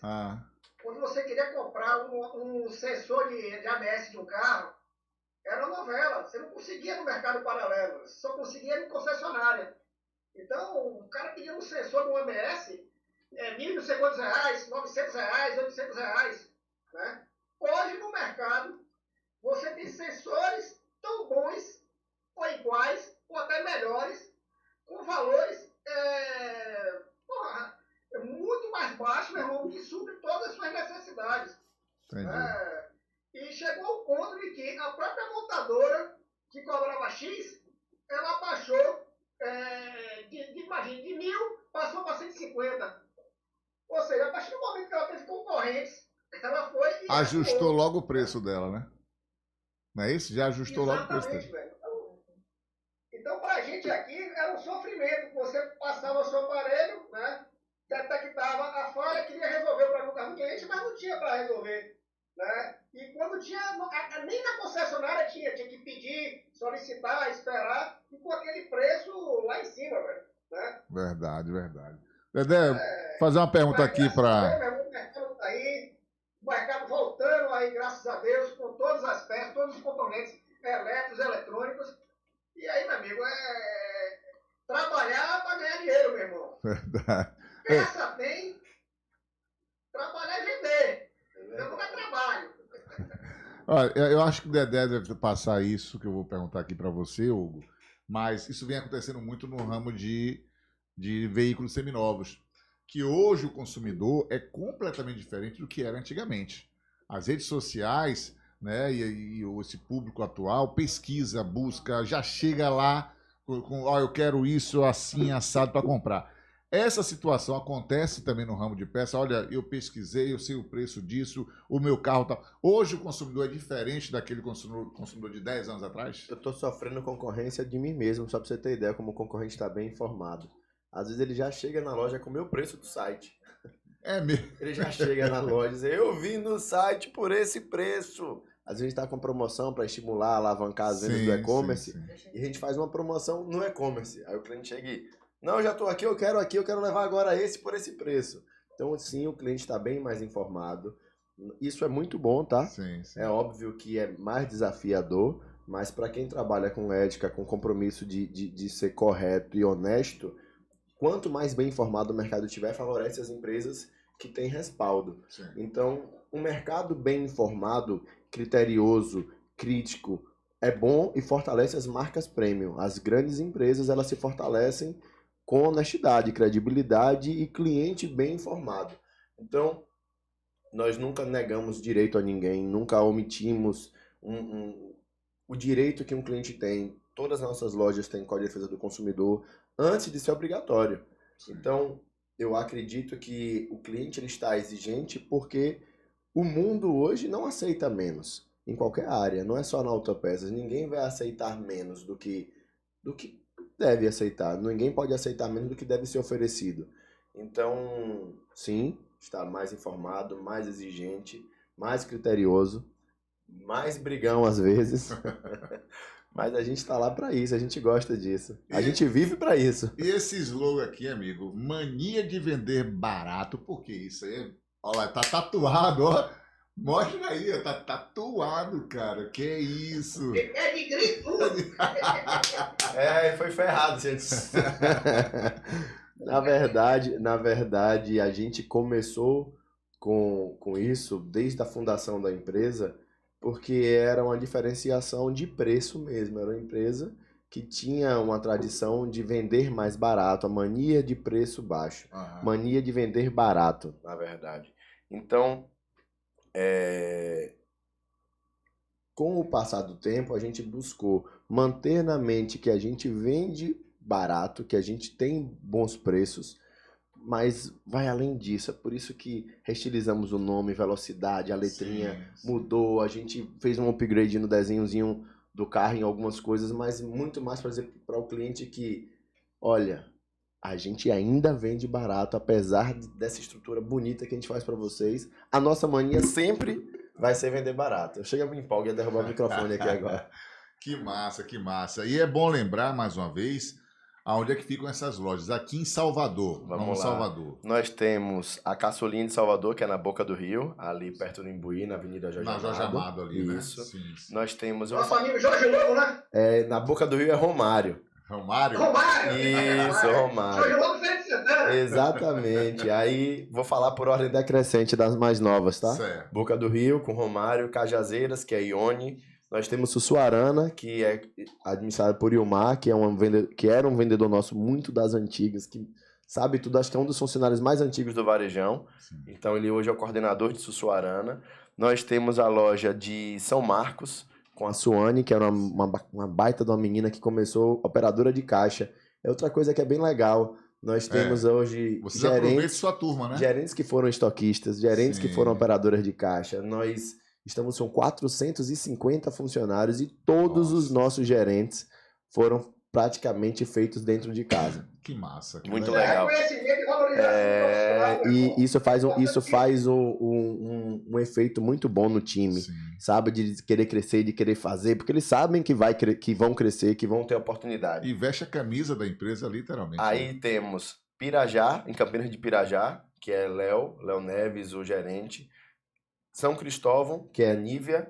quando você queria comprar um sensor de ABS de um carro, era novela. Você não conseguia no mercado paralelo, você só conseguia em concessionária. Então, o cara pedia um sensor de um ABS, R$1.200, R$900, R$800. Né? Hoje, no mercado, você tem sensores tão bons, ou iguais, ou até melhores, com valores muito mais baixos, meu irmão, que supre todas as suas necessidades. E chegou ao ponto de que a própria montadora, que cobrava X, ela baixou de 1.000, passou para 150. Ou seja, a partir do momento que ela teve concorrentes, ela foi e ajustou logo o preço dela, né? Não é isso? Já ajustou logo o preço dela. Velho. Então, pra gente aqui, era um sofrimento. Você passava o seu aparelho, né? Detectava a falha, queria resolver o problema do cliente, mas não tinha para resolver. Né? E quando tinha, nem na concessionária tinha que pedir, solicitar, esperar, e com aquele preço lá em cima, velho. Né? Verdade. Dedé, fazer uma pergunta aqui para... O mercado tá aí, o mercado voltando aí, graças a Deus, com todas as peças, todos os componentes elétricos, eletrônicos. E aí, meu amigo, trabalhar para ganhar dinheiro, meu irmão. Verdade. Peça tem, trabalhar e vender. Eu nunca trabalho. Olha, eu acho que o Dedé deve passar isso que eu vou perguntar aqui para você, Hugo, mas isso vem acontecendo muito no ramo de veículos seminovos, que hoje o consumidor é completamente diferente do que era antigamente. As redes sociais, né, e esse público atual pesquisa, busca, já chega lá Ó, eu quero isso assim, assado para comprar. Essa situação acontece também no ramo de peça. Olha, eu pesquisei, eu sei o preço disso, o meu carro tá. Hoje o consumidor é diferente daquele consumidor de 10 anos atrás? Eu tô sofrendo concorrência de mim mesmo, só pra você ter ideia como o concorrente está bem informado. Às vezes ele já chega na loja com o meu preço do site. É mesmo. Ele já chega na loja e diz, eu vim no site por esse preço. Às vezes a gente está com promoção para estimular, alavancar as vendas do e-commerce. E a gente faz uma promoção no e-commerce. Aí o cliente chega e, não, eu já estou aqui, eu quero levar agora esse por esse preço. Então, sim, o cliente está bem mais informado. Isso é muito bom, tá? Sim, sim. É óbvio que é mais desafiador, mas para quem trabalha com ética, com compromisso de ser correto e honesto, quanto mais bem informado o mercado tiver, favorece as empresas que têm respaldo. Sim. Então, um mercado bem informado, criterioso, crítico, é bom e fortalece as marcas premium. As grandes empresas, elas se fortalecem com honestidade, credibilidade e cliente bem informado. Então, nós nunca negamos direito a ninguém, nunca omitimos o direito que um cliente tem. Todas as nossas lojas têm Código de Defesa do Consumidor antes de ser obrigatório. Sim. Então, eu acredito que o cliente ele está exigente porque o mundo hoje não aceita menos em qualquer área, não é só na autopeças. Ninguém vai aceitar menos do que deve aceitar. Ninguém pode aceitar menos do que deve ser oferecido. Então, sim, está mais informado, mais exigente, mais criterioso, mais brigão às vezes. Mas a gente está lá para isso, a gente gosta disso. A gente vive para isso. E esse slogan aqui, amigo, mania de vender barato, por que isso aí? Olha lá, tá tatuado, ó. Mostra aí, ó, tá tatuado, cara. Que isso? É de grito! Foi ferrado, gente. Na verdade, a gente começou com isso desde a fundação da empresa, porque era uma diferenciação de preço mesmo. Era uma empresa que tinha uma tradição de vender mais barato, a mania de preço baixo, mania de vender barato, na verdade. Então, com o passar do tempo, a gente buscou manter na mente que a gente vende barato, que a gente tem bons preços, mas vai além disso. É por isso que restilizamos o nome, velocidade, a letrinha mudou, a gente fez um upgrade no desenhozinho do carro em algumas coisas, mas muito mais para dizer para o cliente que, olha, a gente ainda vende barato, apesar dessa estrutura bonita que a gente faz para vocês. A nossa mania sempre vai ser vender barato. Eu chego a me empolgar e derrubar o microfone aqui agora. Que massa, que massa. E é bom lembrar, mais uma vez, aonde é que ficam essas lojas. Aqui em Salvador. Vamos lá. Salvador. Nós temos a Caçulinha de Salvador, que é na Boca do Rio, ali perto do Imbuí, na Avenida Jorge Amado. Na Jorge Amado ali, isso. Né? Sim. Nós temos... Nosso amigo Jorge Lobo, né? Na Boca do Rio é Romário. Romário? Isso, Romário. Jorge Lobo Feira de Santana. Exatamente. Aí vou falar por ordem decrescente das mais novas, tá? Certo. Boca do Rio, com Romário, Cajazeiras, que é Ione. Nós temos Sussuarana, que é administrado por Ilmar, que era um vendedor nosso muito das antigas, que sabe tudo, acho que é um dos funcionários mais antigos do Varejão. Sim. Então ele hoje é o coordenador de Sussuarana. Nós temos a loja de São Marcos, com a Suane, que era uma baita de uma menina que começou operadora de caixa. É outra coisa que é bem legal. Nós temos hoje Você aproveita sua turma, né? Gerentes que foram estoquistas, gerentes que foram operadoras de caixa. Nós estamos com 450 funcionários e todos os nossos gerentes foram praticamente feitos dentro de casa. Que massa. Que muito legal. E isso faz um efeito muito bom no time. Sim. Sabe? De querer crescer, de querer fazer, porque eles sabem que vão crescer, que vão ter oportunidade. E veste a camisa da empresa, literalmente. Aí temos Pirajá, em Campinas de Pirajá, que é Léo Neves, o gerente. São Cristóvão, que é a Nívia.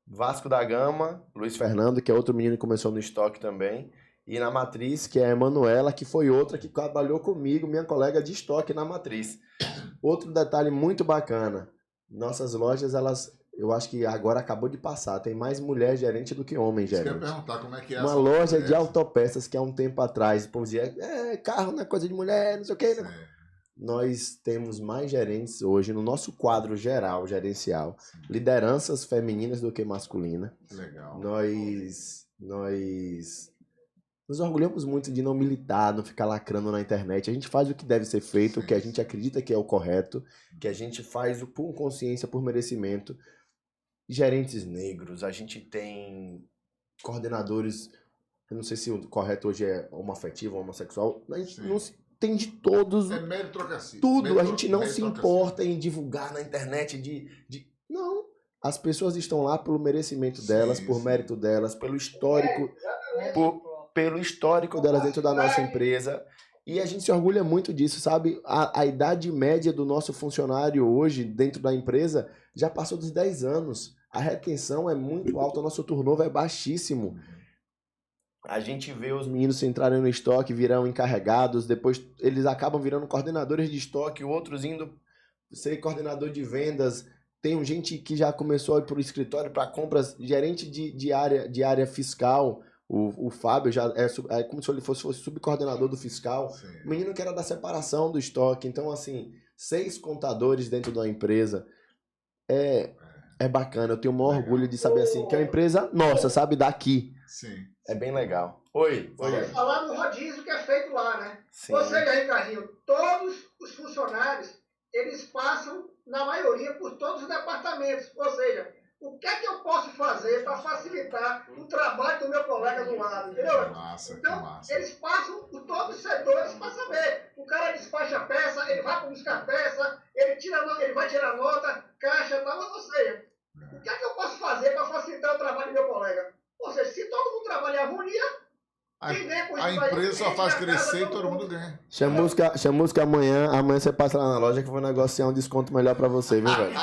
Vasco da Gama, Luiz Fernando, que é outro menino que começou no estoque também. E na Matriz, que é a Emanuela, que foi outra que trabalhou comigo, minha colega de estoque na Matriz. Outro detalhe muito bacana, nossas lojas, eu acho que agora acabou de passar, tem mais mulher gerente do que homem gerente. Você quer perguntar como é que é uma loja de autopeças que há um tempo atrás, o povo dizia, carro não é coisa de mulher, não sei o que. Nós temos mais gerentes hoje no nosso quadro geral, gerencial, lideranças femininas do que masculina. Legal. Nós Nos orgulhamos muito de não militar, não ficar lacrando na internet. A gente faz o que deve ser feito, o que a gente acredita que é o correto, que a gente faz por consciência, por merecimento. Gerentes negros, a gente tem coordenadores, eu não sei se o correto hoje é homoafetivo, homossexual, a gente não tem de todos. É meritocracia. Tudo, a gente não se importa em divulgar na internet Não, as pessoas estão lá pelo merecimento delas, por mérito delas, pelo histórico, pelo histórico delas dentro da nossa empresa. E a gente se orgulha muito disso, sabe? A idade média do nosso funcionário hoje, dentro da empresa, já passou dos 10 anos. A retenção é muito alta, o nosso turnover é baixíssimo. A gente vê os meninos entrarem no estoque, virão encarregados, depois eles acabam virando coordenadores de estoque, outros indo ser coordenador de vendas. Tem gente que já começou a ir para o escritório para compras, gerente de área fiscal. O Fábio já é como se ele fosse subcoordenador do fiscal. Sim. O menino que era da separação do estoque. Então, assim, 6 contadores dentro da empresa. É bacana. Eu tenho o maior orgulho de saber, assim, que é uma empresa nossa, sabe? Daqui. Sim. É bem legal. Oi. Falar no rodízio que é feito lá, né? Sim. Ou seja, Ricardinho, todos os funcionários, eles passam, na maioria, por todos os departamentos. Ou seja, o que é que eu posso fazer para facilitar o trabalho do meu colega do lado, entendeu? Então, eles passam por todos os setores para saber. O cara despacha a peça, ele vai buscar peça, ele vai tirar nota, caixa, tal. Ou seja, o que é que eu posso fazer para facilitar o trabalho do meu colega? Ou seja, se todo mundo trabalhar em harmonia, a empresa só faz crescer e todo mundo ganha. Chamusca amanhã você passa lá na loja que eu vou negociar um desconto melhor pra você, viu, velho?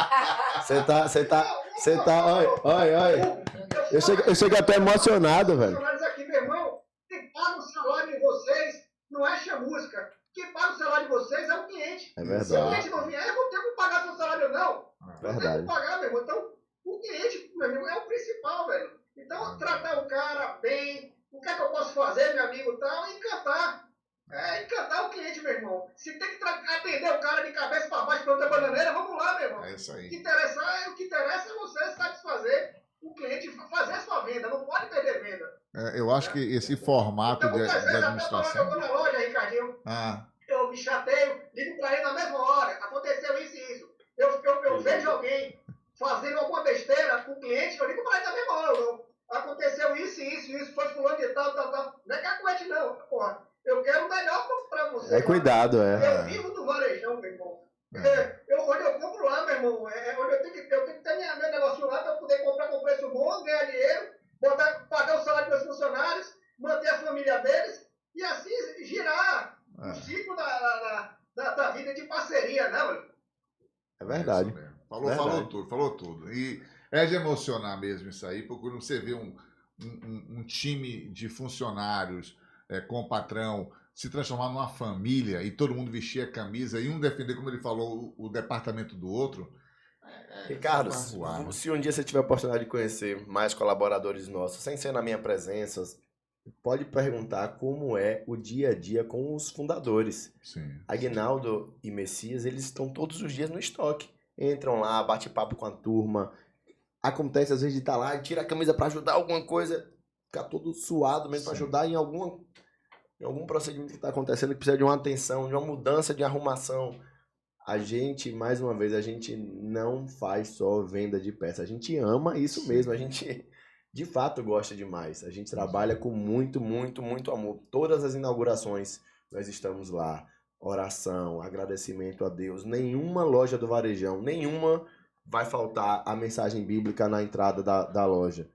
Você tá, olha. Eu chego até emocionado, velho. Os aqui, meu irmão, quem paga o salário de vocês não é Chamusca. Quem paga o salário de vocês é o cliente. É verdade. Se o cliente não vier, eu vou ter que pagar seu salário, não. Verdade. Eu tenho que pagar, meu irmão. Então, o cliente, meu amigo, é o principal, velho. Então, tratar o cara bem, o que é que eu posso fazer, meu amigo, tal, e encantar. Encantar o cliente, meu irmão. Se tem que atender o cara de cabeça para baixo para outra bananeira, vamos lá, meu irmão. É isso aí. O que interessa é você satisfazer o cliente, fazer a sua venda. Não pode perder venda. Eu acho que esse formato então, de administração... Eu tô na loja, Ricardinho. Eu me chateio, ligo para ele na mesma hora. Aconteceu isso e isso. Eu vejo alguém fazendo alguma besteira com o cliente, eu ligo para ele na mesma hora. Aconteceu isso e isso, foi fulano de tal. Não é cacuete não, porra. Eu quero o melhor para você. É cuidado, Eu vivo do varejão, meu irmão. Onde eu compro lá, meu irmão, onde eu tenho que ter meu negócio lá para poder comprar com preço bom, ganhar dinheiro, pagar o salário dos meus funcionários, manter a família deles e assim girar o ciclo da vida de parceria, né, mano? É verdade. Falou tudo. E é de emocionar mesmo isso aí, porque quando você vê um time de funcionários com o patrão se transformar numa família e todo mundo vestir a camisa e um defender, como ele falou, o departamento do outro. Ricardo, se um dia você tiver a oportunidade de conhecer mais colaboradores nossos, sem ser na minha presença, pode perguntar como é o dia a dia com os fundadores. Sim. Aguinaldo e Messias, eles estão todos os dias no estoque. Entram lá, bate papo com a turma. Acontece às vezes de estar lá e tira a camisa para ajudar alguma coisa, ficar todo suado mesmo para ajudar em algum procedimento que está acontecendo que precisa de uma atenção, de uma mudança de arrumação. A gente, mais uma vez, a gente não faz só venda de peça. A gente ama isso mesmo. A gente, de fato, gosta demais. A gente trabalha com muito, muito, muito amor. Todas as inaugurações, nós estamos lá. Oração, agradecimento a Deus. Nenhuma loja do Varejão, nenhuma vai faltar a mensagem bíblica na entrada da loja.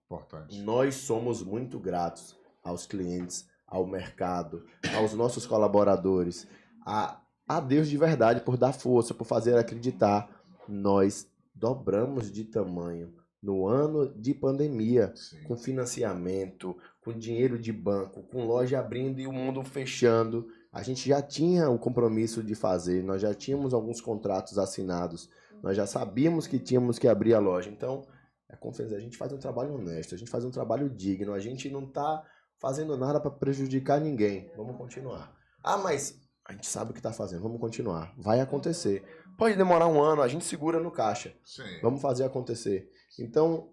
Importante. Nós somos muito gratos aos clientes, ao mercado, aos nossos colaboradores, a Deus de verdade por dar força, por fazer acreditar. Nós dobramos de tamanho no ano de pandemia, com financiamento, com dinheiro de banco, com loja abrindo e o mundo fechando. A gente já tinha o compromisso de fazer, nós já tínhamos alguns contratos assinados, nós já sabíamos que tínhamos que abrir a loja. Então, a gente faz um trabalho honesto, a gente faz um trabalho digno, a gente não está fazendo nada para prejudicar ninguém. Vamos continuar. Mas a gente sabe o que está fazendo, vamos continuar. Vai acontecer. Pode demorar um ano, a gente segura no caixa. Sim. Vamos fazer acontecer. Então,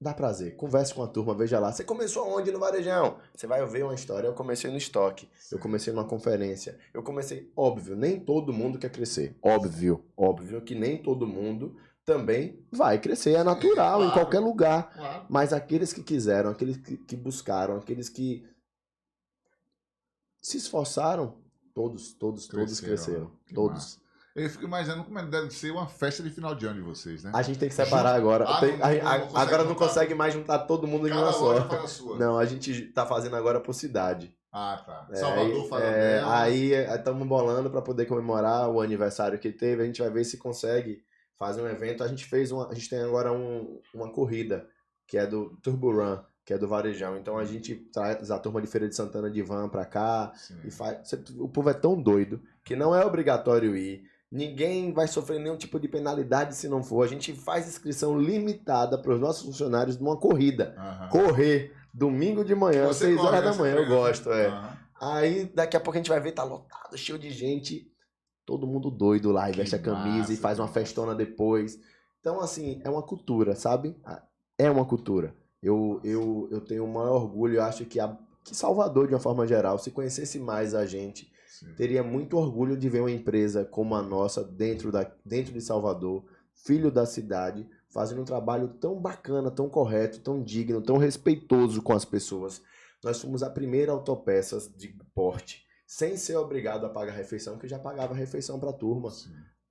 Dá prazer. Converse com a turma, veja lá. Você começou onde no Varejão? Você vai ver uma história. Eu comecei no estoque. Eu comecei numa conferência. Eu comecei... Óbvio, nem todo mundo quer crescer. Óbvio que nem todo mundo também vai crescer. É natural, claro, em qualquer lugar. Claro. Mas aqueles que quiseram, aqueles que buscaram, aqueles que se esforçaram, todos cresceram. Todos. Massa. Eu fico imaginando como deve ser uma festa de final de ano de vocês, né? A gente tem que separar agora. Agora não consegue mais juntar todo mundo em uma só. Não, a gente tá fazendo agora por cidade. Ah, tá. Salvador, Falandel. Aí estamos bolando para poder comemorar o aniversário que teve. A gente vai ver se consegue fazer um evento. A gente tem agora uma corrida, que é do Turbo Run, que é do Varejão. Então a gente traz a turma de Feira de Santana de van pra cá. E faz. O povo é tão doido que não é obrigatório ir. Ninguém vai sofrer nenhum tipo de penalidade se não for. A gente faz inscrição limitada para os nossos funcionários numa corrida. Correr domingo de manhã, 6 horas da manhã, eu gosto. Aí daqui a pouco a gente vai ver, tá lotado, cheio de gente. Todo mundo doido lá e veste a camisa e faz uma festona depois. Então, assim, é uma cultura, sabe? É uma cultura. Eu tenho o maior orgulho, eu acho que Salvador, de uma forma geral, se conhecesse mais a gente, teria muito orgulho de ver uma empresa como a nossa dentro de Salvador, filho da cidade, fazendo um trabalho tão bacana, tão correto, tão digno, tão respeitoso com as pessoas. Nós fomos a primeira autopeças de porte, sem ser obrigado a pagar refeição, que já pagava refeição para a turma. Sim.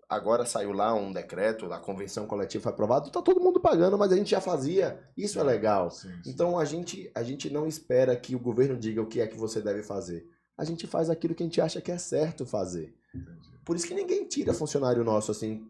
Agora saiu lá um decreto, a convenção coletiva foi aprovada, tá todo mundo pagando, mas a gente já fazia. Isso é legal. Sim. Então a gente não espera que o governo diga o que é que você deve fazer. A gente faz aquilo que a gente acha que é certo fazer. Entendi. Por isso que ninguém tira funcionário nosso assim.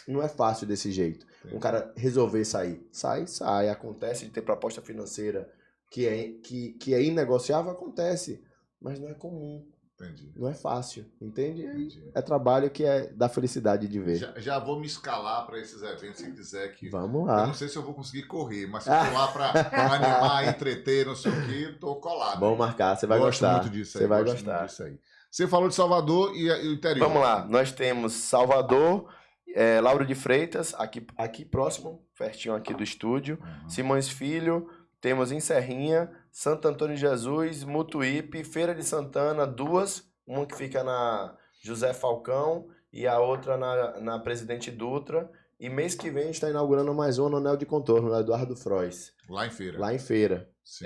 Não é fácil desse jeito. Entendi. Um cara resolver sair. Sai. Acontece de ter proposta financeira que é inegociável, acontece. Mas não é comum. Entendi. Não é fácil, entende? Entendi. É trabalho que é da felicidade de ver. Já vou me escalar para esses eventos se quiser que. Vamos lá. Eu não sei se eu vou conseguir correr, mas se eu for lá para animar, entreter, não sei o que, tô colado. Vamos marcar, você vai gostar. Gosto muito disso aí. Você vai gostar. Disso aí. Você falou de Salvador e o interior. Vamos lá, nós temos Salvador, Lauro de Freitas, aqui próximo, pertinho aqui do estúdio. Simões Filho. Temos em Serrinha, Santo Antônio de Jesus, Mutuípe, Feira de Santana, duas. Uma que fica na José Falcão e a outra na Presidente Dutra. E mês que vem a gente está inaugurando mais uma no Anel de Contorno, no Eduardo Frois. Lá em Feira. Lá em Feira. Sim.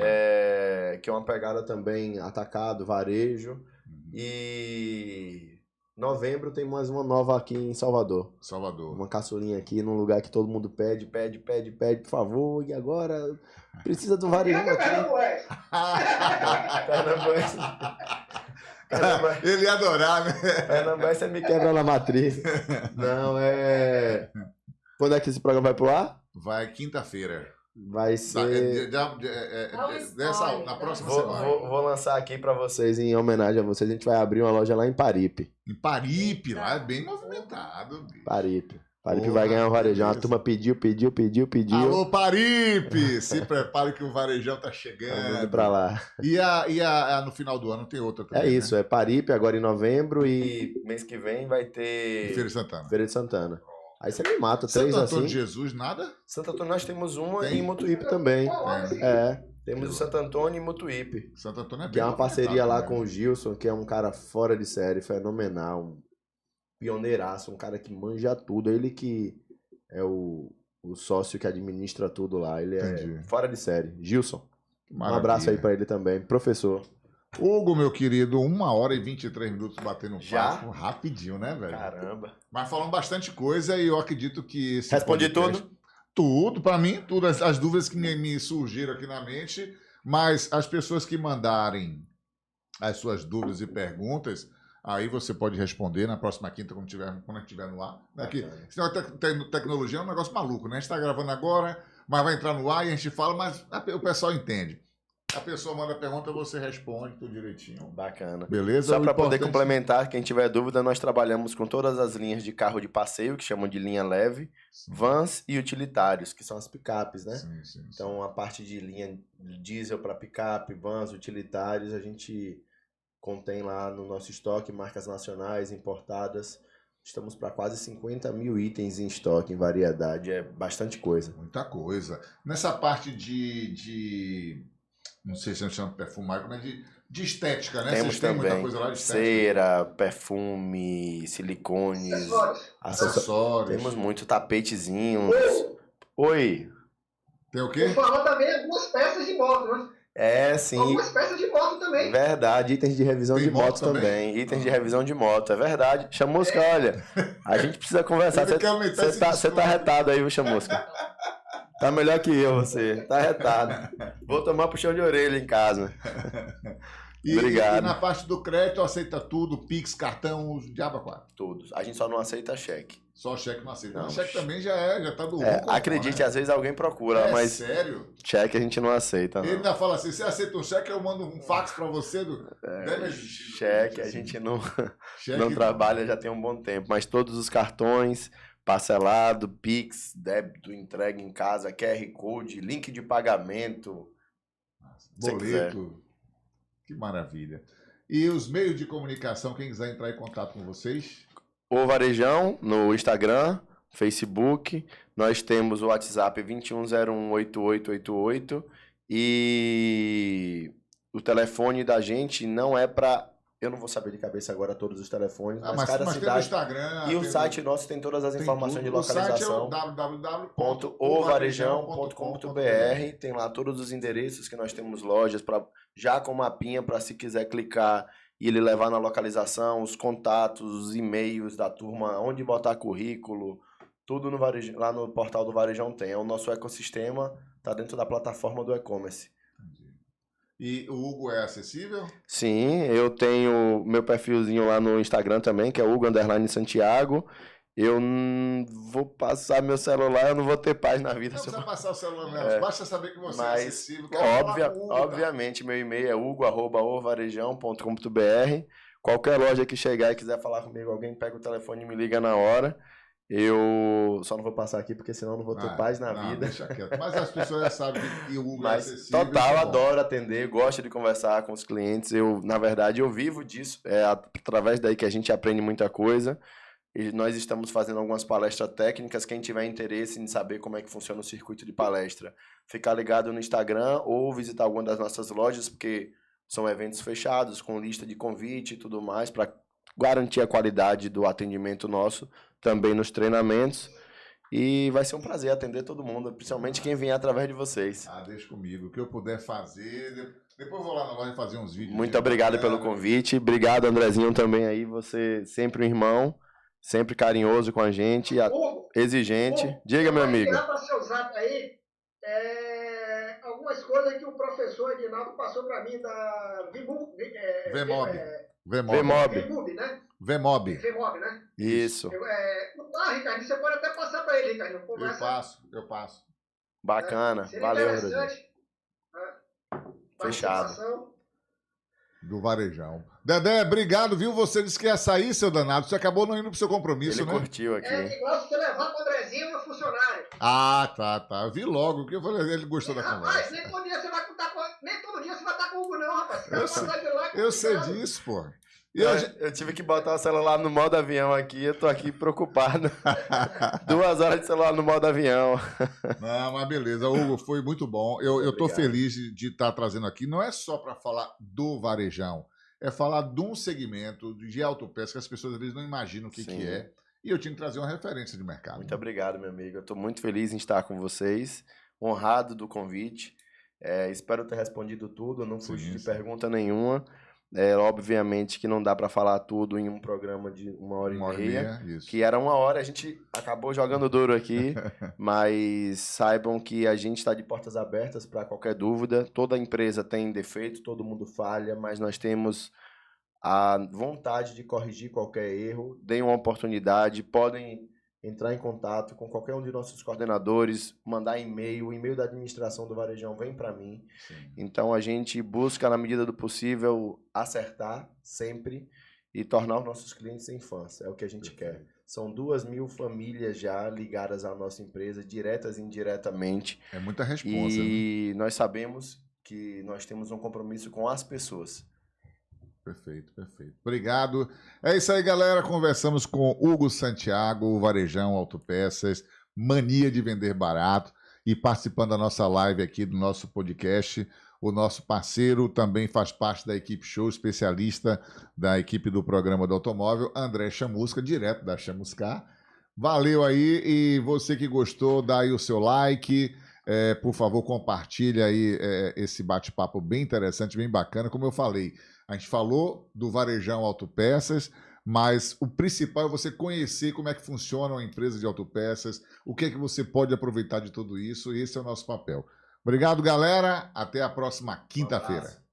Que é uma pegada também atacado, varejo. E novembro tem mais uma nova aqui em Salvador. Uma caçulinha aqui num lugar que todo mundo pede, por favor. E agora precisa do varejo aqui. Ele ia adorar, né? Pernambués, você me quebra na matriz. Não, Quando é que esse programa vai pro ar? Vai quinta-feira. Vai ser... Na próxima semana. Vou lançar aqui pra vocês, em homenagem a vocês. A gente vai abrir uma loja lá em Paripe. Em Paripe, lá é bem movimentado. Bicho. Paripe vai ganhar um varejão. A turma pediu. Alô, Paripe! Se prepare que o varejão tá chegando. Vamos pra lá. E no final do ano tem outra também, É isso, né? É Paripe agora em novembro e mês que vem vai ter... Feira de Santana. Aí você me mata, 3 assim. Santo Antônio de Jesus, nada? Santo Antônio nós temos uma e em Mutuípe também. Temos o Santo Antônio e Mutuípe. Santo Antônio é bem que é uma parceria lá com o Gilson, que é um cara fora de série, fenomenal, um pioneiraço, um cara que manja tudo. Ele que é o sócio que administra tudo lá. Ele é fora de série. Gilson. Maravilha. Um abraço aí pra ele também. Professor. Hugo, meu querido, 1h23 batendo papo. Rapidinho, né, velho? Caramba. Mas falando bastante coisa e eu acredito que... Respondi tudo? Tudo, pra mim, tudo. As dúvidas que me surgiram aqui na mente, mas as pessoas que mandarem as suas dúvidas e perguntas, aí você pode responder na próxima quinta, quando estiver no ar. Senão tecnologia é um negócio maluco, né? A gente tá gravando agora, mas vai entrar no ar e a gente fala, mas o pessoal entende. A pessoa manda a pergunta, você responde tudo direitinho. Bacana. Beleza? Só para poder complementar, quem tiver dúvida, nós trabalhamos com todas as linhas de carro de passeio, que chamam de linha leve, vans e utilitários, que são as picapes, né? Sim. Então, a parte de linha diesel para picape, vans, utilitários, a gente contém lá no nosso estoque marcas nacionais, importadas. estamos para quase 50 mil itens em estoque, em variedade, é bastante coisa. Muita coisa. Nessa parte não sei se a gente chama de perfumar, mas de estética, né? Temos Vocês têm muita também coisa lá de estética? cera, perfume, silicones, Acessórios. Temos muito tapetezinhos. Oi. Tem o quê? Vou falar também algumas peças de moto, né? É, sim. Algumas peças de moto também. Verdade, itens de revisão Tem de moto moto também? também. Itens de revisão de moto, é verdade. Chamusca, olha, a gente precisa conversar. Ele quer aumentar esse Você tá desconto. retado aí, viu, Chamusca? Tá melhor que eu, você. Tá retado. Vou tomar puxão de orelha em casa. Obrigado. E na parte do crédito, aceita tudo, Pix, cartão, o diabo 4. Todos. A gente só não aceita cheque. Só cheque não aceita. Não, Mas cheque também já tá do acredite, às vezes alguém procura, É mas sério? cheque a gente não aceita. Ele Não. ainda fala assim, você aceita um cheque, eu mando um fax pra você. Deve existir. Cheque a gente não, Cheque não trabalha já tem um bom tempo, mas todos os cartões, parcelado, Pix, débito, entrega em casa, QR Code, link de pagamento. Se quiser. boleto. Que maravilha. E os meios de comunicação, quem quiser entrar em contato com vocês? O Varejão no Instagram, Facebook, nós temos o WhatsApp 21018888 e o telefone da gente não é para... Eu não vou saber de cabeça agora todos os telefones, mas cada tem no cidade... Instagram. E o site nosso tem todas as tem informações tudo. de localização. O site é o www.ovarejão.com.br. Tem lá todos os endereços que nós temos lojas, já com mapinha para se quiser clicar e ele levar na localização, os contatos, os e-mails da turma, onde botar currículo, tudo no Varejão, lá no portal do Varejão tem. É o nosso ecossistema, está dentro da plataforma do e-commerce. E o Hugo é acessível? Sim, eu tenho meu perfilzinho lá no Instagram também, que é Hugo_Santiago. Eu vou passar meu celular, eu não vou ter paz na vida. Não se eu precisa passar o celular, não. Basta saber que você é Mas, acessível. Quero falar com o Hugo, tá? obviamente, meu e-mail é hugo@ovarejão.com.br. Qualquer loja que chegar e quiser falar comigo, alguém pega o telefone e me liga na hora. Eu só não vou passar aqui, porque senão eu não vou ter paz na vida. Deixa quieto. Mas as pessoas já sabem que o Hugo Mas, é acessível. total, adoro atender, gosto de conversar com os clientes. Na verdade, eu vivo disso. É através daí que a gente aprende muita coisa. E nós estamos fazendo algumas palestras técnicas. Quem tiver interesse em saber como é que funciona o circuito de palestra, ficar ligado no Instagram ou visitar alguma das nossas lojas, porque são eventos fechados, com lista de convite e tudo mais, para garantir a qualidade do atendimento nosso, também nos treinamentos. E vai ser um prazer atender todo mundo, principalmente quem vier através de vocês. Deixa comigo. O que eu puder fazer. Depois eu vou lá na loja fazer uns vídeos. Muito obrigado pelo convite. Obrigado, Andrezinho, também aí. Você sempre um irmão, sempre carinhoso com a gente, exigente. Diga, meu amigo. Vou para seu zap aí algumas coisas que o professor Edinaldo passou para mim da Vemob, né? Vemob, né? Isso. Ricardo, você pode até passar para ele, Ricardo. Eu passo. Bacana. Valeu, Andrezinho. Fechado. Do Varejão. Dedé, obrigado, viu? Você disse que ia sair, seu danado. Você acabou não indo pro seu compromisso, Ele né? curtiu aqui. É igual você levar pro Andrezinho, meu funcionário. Tá. Eu vi logo, porque eu falei, ele gostou da conversa. Rapaz, nem todo dia você vai estar com o Hugo, não, rapaz. Eu sei disso, pô. Eu tive que botar o celular no modo avião aqui, eu tô aqui preocupado. 2 horas de celular no modo avião. Não, mas beleza, Hugo, foi muito bom. Eu tô feliz de estar trazendo aqui, não é só para falar do Varejão, é falar de um segmento de autopeça que as pessoas às vezes não imaginam o que é. E eu tinha que trazer uma referência de mercado. Muito obrigado, meu amigo. Eu tô muito feliz em estar com vocês, honrado do convite. Espero ter respondido tudo, não fugi de pergunta nenhuma. Obviamente que não dá para falar tudo em um programa de 1h30, que era 1 hora, a gente acabou jogando duro aqui, mas saibam que a gente está de portas abertas para qualquer dúvida. Toda empresa tem defeito, todo mundo falha, mas nós temos a vontade de corrigir qualquer erro. Deem uma oportunidade, podem entrar em contato com qualquer um de nossos coordenadores, mandar e-mail, o e-mail da administração do Varejão vem para mim. Sim. Então a gente busca, na medida do possível, acertar sempre e tornar os nossos clientes sem fãs. É o que a gente quer. São 2.000 famílias já ligadas à nossa empresa, diretas e indiretamente. É muita responsa. E nós sabemos que nós temos um compromisso com as pessoas. Perfeito, perfeito. Obrigado. É isso aí, galera. Conversamos com Hugo Santiago, o Varejão Autopeças, mania de vender barato, e participando da nossa live aqui, do nosso podcast. O nosso parceiro também faz parte da equipe Show, especialista da equipe do programa do automóvel, André Chamusca, direto da Chamuscar. Valeu aí, e você que gostou, dá aí o seu like, por favor, compartilha aí esse bate-papo bem interessante, bem bacana. Como eu falei, a gente falou do Varejão Autopeças, mas o principal é você conhecer como é que funciona uma empresa de autopeças, o que é que você pode aproveitar de tudo isso, e esse é o nosso papel. Obrigado, galera. Até a próxima quinta-feira.